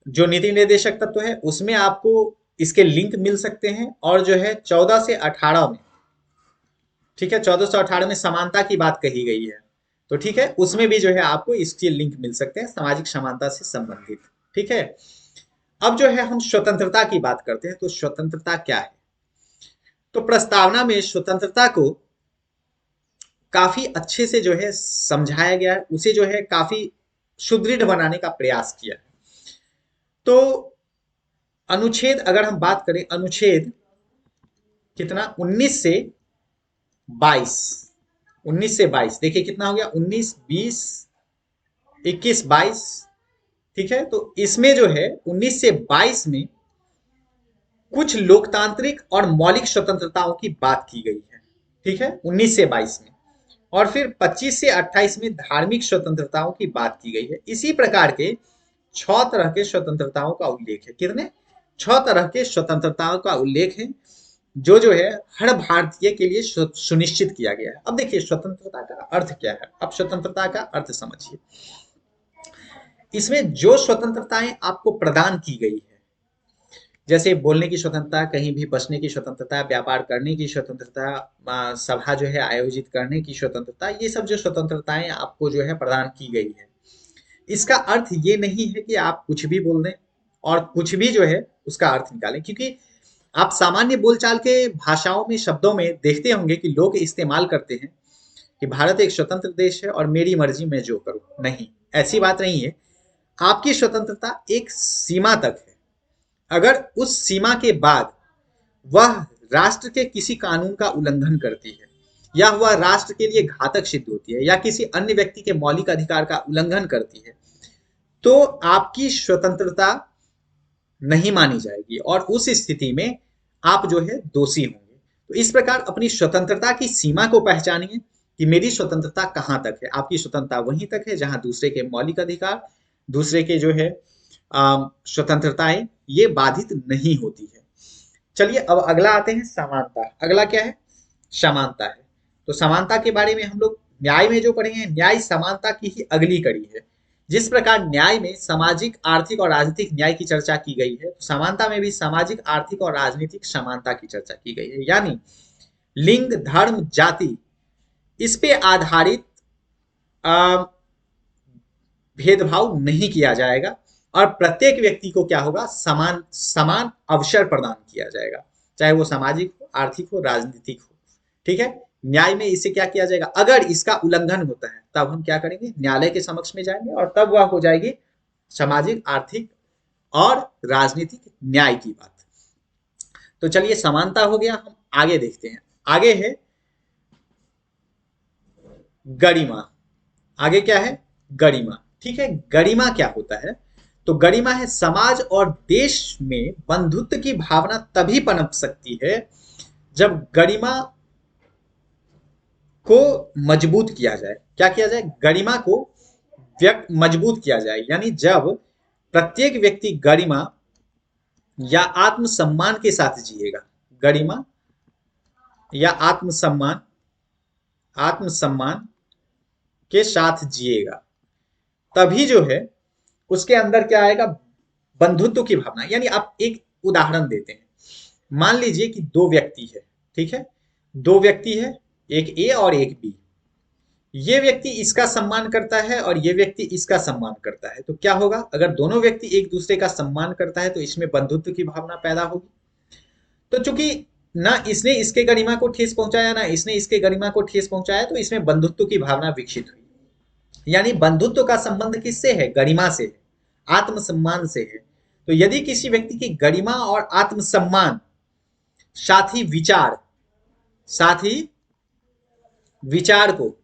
जो नीति निर्देशक तत्व है उसमें आपको इसके लिंक मिल सकते हैं, और जो है 14 से 18 में, ठीक है, 14 से 18 में समानता की बात कही गई है, तो ठीक है, उसमें भी जो है आपको इसके लिंक मिल सकते हैं सामाजिक समानता से संबंधित। ठीक है, अब जो है हम स्वतंत्रता की बात करते हैं। तो स्वतंत्रता क्या है? तो प्रस्तावना में स्वतंत्रता को काफी अच्छे से जो है समझाया गया है, उसे जो है काफी सुदृढ़ बनाने का प्रयास किया है। तो अनुच्छेद, अगर हम बात करें, अनुच्छेद कितना? 19 से 22, 19 से 22, देखिए कितना हो गया? 19, 20, 21, 22। ठीक है, तो इसमें जो है 19 से 22 में कुछ लोकतांत्रिक और मौलिक स्वतंत्रताओं की बात की गई है। ठीक है, 19 से 22 में, और फिर 25 से 28 में धार्मिक स्वतंत्रताओं की बात की गई है। इसी प्रकार के 6 तरह के स्वतंत्रताओं का उल्लेख है। कितने? 6 तरह के स्वतंत्रताओं का उल्लेख है, जो है हर भारतीय के लिए सुनिश्चित किया गया है। अब देखिए स्वतंत्रता का अर्थ क्या है। अब स्वतंत्रता का अर्थ समझिए। इसमें जो स्वतंत्रताएं आपको प्रदान की गई है, जैसे बोलने की स्वतंत्रता, कहीं भी बसने की स्वतंत्रता, व्यापार करने की स्वतंत्रता, सभा जो है आयोजित करने की स्वतंत्रता, ये सब जो स्वतंत्रताएं आपको जो है प्रदान की गई है, इसका अर्थ ये नहीं है कि आप कुछ भी बोल दें और कुछ भी जो है उसका अर्थ निकालें। क्योंकि आप सामान्य बोलचाल के भाषाओं में, शब्दों में देखते होंगे कि लोग इस्तेमाल करते हैं कि भारत एक स्वतंत्र देश है और मेरी मर्जी मैं जो करूं। नहीं, ऐसी बात नहीं है। आपकी स्वतंत्रता एक सीमा तक है। अगर उस सीमा के बाद वह राष्ट्र के किसी कानून का उल्लंघन करती है, या वह राष्ट्र के लिए घातक सिद्ध होती है, या किसी अन्य व्यक्ति के मौलिक अधिकार का उल्लंघन करती है, तो आपकी स्वतंत्रता नहीं मानी जाएगी और उस स्थिति में आप जो है दोषी होंगे। तो इस प्रकार अपनी स्वतंत्रता की सीमा को पहचानिए कि मेरी स्वतंत्रता कहां तक है। आपकी स्वतंत्रता वहीं तक है जहां दूसरे के मौलिक अधिकार, दूसरे के जो है स्वतंत्रताएं, ये बाधित नहीं होती है। चलिए, अब अगला आते हैं समानता। अगला क्या है? समानता है। तो समानता के बारे में हम लोग न्याय में जो पढ़ेंगे, न्याय समानता की ही अगली कड़ी है। जिस प्रकार न्याय में सामाजिक, आर्थिक और राजनीतिक न्याय की चर्चा की गई है, तो समानता में भी सामाजिक, आर्थिक और राजनीतिक समानता की चर्चा की गई है। यानी लिंग, धर्म, जाति, इस पे आधारित भेदभाव नहीं किया जाएगा और प्रत्येक व्यक्ति को क्या होगा? समान समान अवसर प्रदान किया जाएगा, चाहे वो सामाजिक हो, आर्थिक हो, राजनीतिक हो। ठीक है, न्याय में इसे क्या किया जाएगा? अगर इसका उल्लंघन होता है तब हम क्या करेंगे? न्यायालय के समक्ष में जाएंगे और तब वह हो जाएगी सामाजिक, आर्थिक और राजनीतिक न्याय की बात। तो चलिए, समानता हो गया। हम आगे देखते हैं। आगे है गरिमा। आगे क्या है? गरिमा। ठीक है, गरिमा क्या होता है? तो गरिमा है समाज और देश में बंधुत्व की भावना तभी पनप सकती है जब गरिमा को मजबूत किया जाए। क्या किया जाए? गरिमा को मजबूत किया जाए। यानी जब प्रत्येक व्यक्ति गरिमा या आत्मसम्मान के साथ जिएगा, गरिमा या आत्मसम्मान, आत्मसम्मान के साथ जिएगा, तभी जो है उसके अंदर क्या आएगा, बंधुत्व की भावना। यानी आप एक उदाहरण देते हैं, मान लीजिए कि दो व्यक्ति है, ठीक है, दो व्यक्ति है, एक ए और एक बी। ये व्यक्ति इसका सम्मान करता है और ये व्यक्ति इसका सम्मान करता है, तो क्या होगा, अगर दोनों व्यक्ति एक दूसरे का सम्मान करता है तो इसमें बंधुत्व की भावना पैदा होगी। तो चूंकि ना इसने इसके गरिमा को ठेस पहुंचाया ना इसने इसके गरिमा को ठेस पहुंचाया, तो इसमें बंधुत्व की भावना विकसित हुई। यानी बंधुत्व का संबंध किससे है, गरिमा से है, आत्मसम्मान से है। तो यदि किसी व्यक्ति की गरिमा और आत्मसम्मान, साथ ही विचार, साथ ही विचार को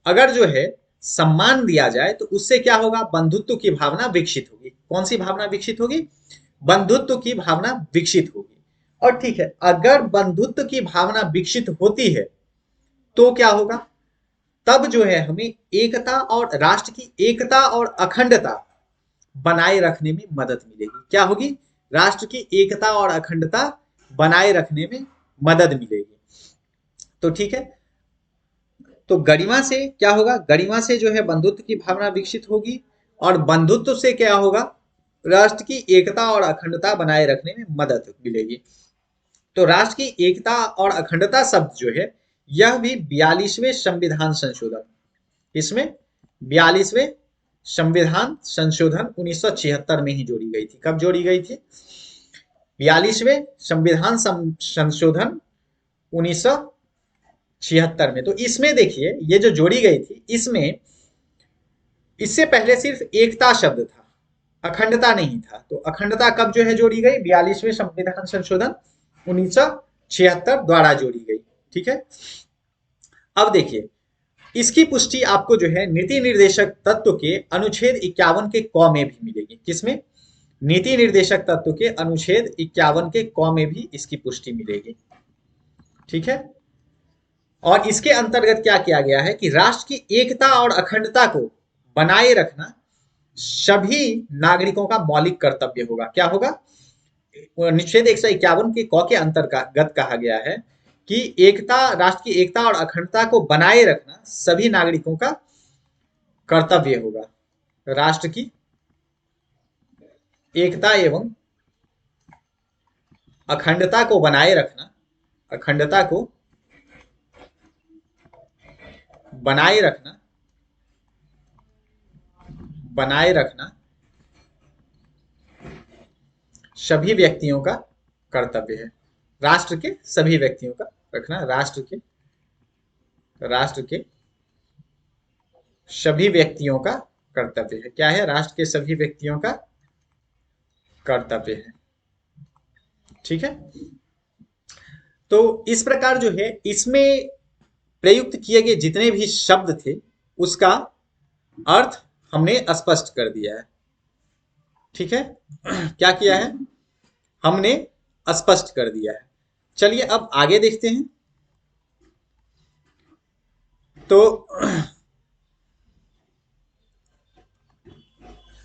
अगर जो है सम्मान दिया जाए, तो उससे क्या होगा, बंधुत्व की भावना विकसित होगी। कौन सी भावना विकसित होगी, बंधुत्व की भावना विकसित होगी। और ठीक है, अगर बंधुत्व की भावना विकसित होती है तो क्या होगा, तब जो है हमें एकता और राष्ट्र की एकता और अखंडता बनाए रखने में मदद मिलेगी। क्या होगी, राष्ट्र की एकता और अखंडता बनाए रखने में मदद मिलेगी। तो ठीक है, तो गरिमा से क्या होगा, गरिमा से जो है बंधुत्व की भावना विकसित होगी, और बंधुत्व से क्या होगा, राष्ट्र की एकता और अखंडता बनाए रखने में मदद मिलेगी। तो राष्ट्र की एकता और अखंडता शब्द जो है, यह भी 42वें संविधान संशोधन, इसमें 42वें संविधान संशोधन 1976 में ही जोड़ी गई थी। कब जोड़ी गई थी, 42वें संविधान संशोधन 1976 में। तो इसमें देखिए, ये जो जोड़ी गई थी, इसमें इससे पहले सिर्फ एकता शब्द था, अखंडता नहीं था। तो अखंडता कब जो है जोड़ी गई, 42वें संविधान संशोधन 1976 द्वारा जोड़ी गई। ठीक है, अब देखिए, इसकी पुष्टि आपको जो है नीति निर्देशक तत्व के अनुच्छेद 51 के क में भी मिलेगी। किसमें, नीति निर्देशक तत्व के अनुच्छेद 51 के क में भी इसकी पुष्टि मिलेगी। ठीक है, और इसके अंतर्गत क्या किया गया है कि राष्ट्र की एकता और अखंडता को बनाए रखना सभी नागरिकों का मौलिक कर्तव्य होगा। क्या होगा, अनुच्छेद 151 के क के अंतर्गत कहा गया है कि एकता, राष्ट्र की एकता और अखंडता को बनाए रखना सभी नागरिकों का कर्तव्य होगा। राष्ट्र की एकता एवं अखंडता को बनाए रखना, अखंडता को बनाए रखना, बनाए रखना सभी व्यक्तियों का कर्तव्य है। राष्ट्र के सभी व्यक्तियों का रखना, राष्ट्र के सभी व्यक्तियों का कर्तव्य है। क्या है, राष्ट्र के सभी व्यक्तियों का कर्तव्य है। ठीक है, तो इस प्रकार जो है इसमें प्रयुक्त किए गए जितने भी शब्द थे, उसका अर्थ हमने स्पष्ट कर दिया है। ठीक है, क्या किया है, हमने स्पष्ट कर दिया है। चलिए अब आगे देखते हैं। तो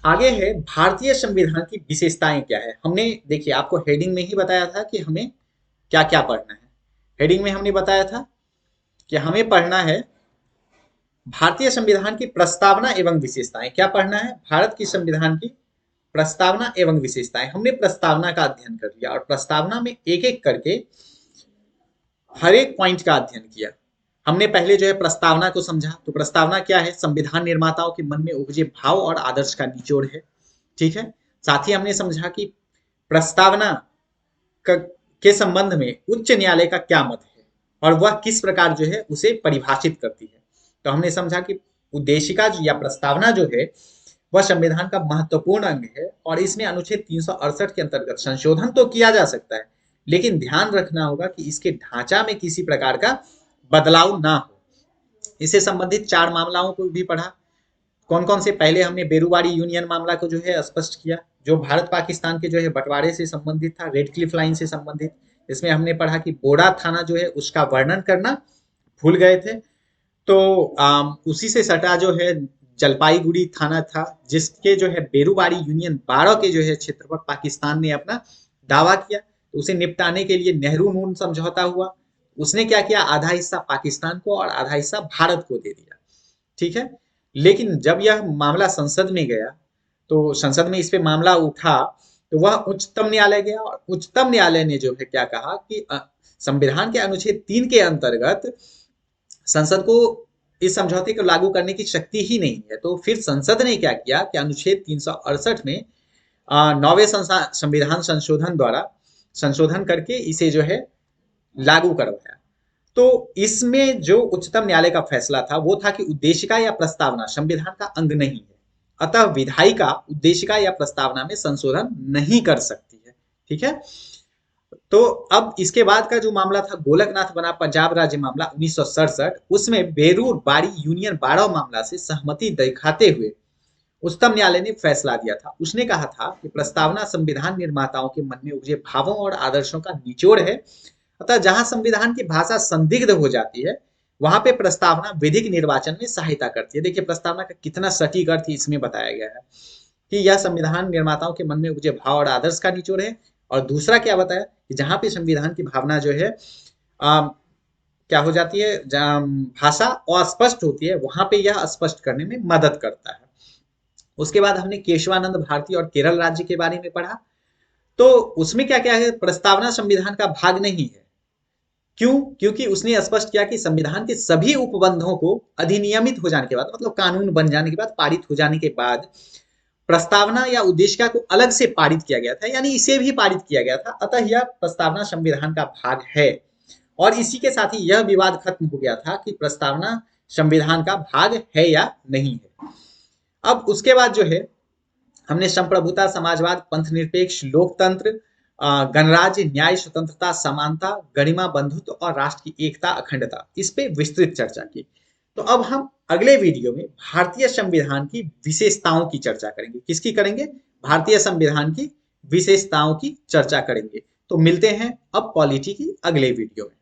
आगे है भारतीय संविधान की विशेषताएं क्या है। हमने देखिए आपको हेडिंग में ही बताया था कि हमें क्या क्या पढ़ना है। हेडिंग में हमने बताया था कि हमें पढ़ना है भारतीय संविधान की प्रस्तावना एवं विशेषताएं। क्या पढ़ना है, भारत की संविधान की प्रस्तावना एवं विशेषताएं। हमने प्रस्तावना का अध्ययन कर लिया और प्रस्तावना में एक एक करके हर एक पॉइंट का अध्ययन किया। हमने पहले जो है प्रस्तावना को समझा। तो प्रस्तावना क्या है, संविधान निर्माताओं के मन में उपजे भाव और आदर्श का निचोड़ है। ठीक है, साथ ही हमने समझा कि प्रस्तावना के संबंध में उच्च न्यायालय का क्या मत है और वह किस प्रकार जो है उसे परिभाषित करती है। तो हमने समझा कि उद्देशिका या प्रस्तावना जो है वह संविधान का महत्वपूर्ण अंग है और इसमें अनुच्छेद 368 के अंतर्गत संशोधन तो किया जा सकता है, लेकिन ध्यान रखना होगा कि इसके ढांचा में किसी प्रकार का बदलाव ना हो। इससे संबंधित 4 मामलाओं को भी पढ़ा। कौन कौन से, पहले हमने बेरूवाड़ी यूनियन मामला को जो है स्पष्ट किया, जो भारत पाकिस्तान के जो है बंटवारे से संबंधित था, रेड क्लिफ लाइन से संबंधित। इसमें हमने पढ़ा कि बोडा थाना जो है उसका वर्णन करना भूल गए थे। तो उसी से सटा जो है जलपाईगुड़ी थाना था, जिसके जो है बेरूवाड़ी यूनियन 12 के जो है क्षेत्र पर पाकिस्तान ने अपना दावा किया, तो उसे निपटाने के लिए नेहरू नून समझौता हुआ। उसने क्या किया, आधा हिस्सा पाकिस्तान को और आधा हिस्सा भारत को दे दिया। ठीक है, लेकिन जब यह मामला संसद में गया, तो संसद में इस पे मामला उठा, तो वह उच्चतम न्यायालय गया और उच्चतम न्यायालय ने जो है क्या कहा कि संविधान के अनुच्छेद 3 के अंतर्गत संसद को इस समझौते को लागू करने की शक्ति ही नहीं है। तो फिर संसद ने क्या किया कि अनुच्छेद 368 में 9वें संविधान संशोधन द्वारा संशोधन करके इसे जो है लागू करवाया। तो इसमें जो उच्चतम न्यायालय का फैसला था वो था कि उद्देशिका या प्रस्तावना संविधान का अंग नहीं है, अतः विधायिका उद्देशिका या प्रस्तावना में संशोधन नहीं कर सकती है। ठीक है, तो अब इसके बाद का जो मामला था गोलकनाथ बना पंजाब राज्य मामला 1967, उसमें बेरूर बाड़ी यूनियन 12 मामला से सहमति दिखाते हुए उच्चतम न्यायालय ने फैसला दिया था। उसने कहा था कि प्रस्तावना संविधान निर्माताओं के मन में उपजे भावों और आदर्शों का निचोड़ है, अतः जहां संविधान की भाषा संदिग्ध हो जाती है वहां पे प्रस्तावना विधिक निर्वाचन में सहायता करती है। देखिए प्रस्तावना का कितना सटीक अर्थ इसमें बताया गया है कि यह संविधान निर्माताओं के मन में उपजे भाव और आदर्श का निचोड़ है। और दूसरा क्या बताया कि जहां पे संविधान की भावना जो है क्या हो जाती है, भाषा अस्पष्ट होती है, वहां पे यह स्पष्ट करने में मदद करता है। उसके बाद हमने केशवानंद भारती और केरल राज्य के बारे में पढ़ा। तो उसमें क्या क्या है, प्रस्तावना संविधान का भाग नहीं है। क्यों? क्योंकि उसने स्पष्ट किया कि संविधान के सभी उपबंधों को अधिनियमित हो जाने के बाद, मतलब कानून बन जाने के बाद, पारित हो जाने के बाद प्रस्तावना या उद्देशिका को अलग से पारित किया गया था, यानी इसे भी पारित किया गया था, अतः यह प्रस्तावना संविधान का भाग है। और इसी के साथ ही यह विवाद खत्म हो गया था कि प्रस्तावना संविधान का भाग है या नहीं है। अब उसके बाद जो है हमने संप्रभुता, समाजवाद, पंथ निरपेक्ष, लोकतंत्र, गणराज्य, न्याय, स्वतंत्रता, समानता, गरिमा, बंधुत्व और राष्ट्र की एकता, अखंडता, इस पे विस्तृत चर्चा की। तो अब हम अगले वीडियो में भारतीय संविधान की विशेषताओं की चर्चा करेंगे। किसकी करेंगे? भारतीय संविधान की विशेषताओं की चर्चा करेंगे। तो मिलते हैं अब पॉलिटी की अगले वीडियो में।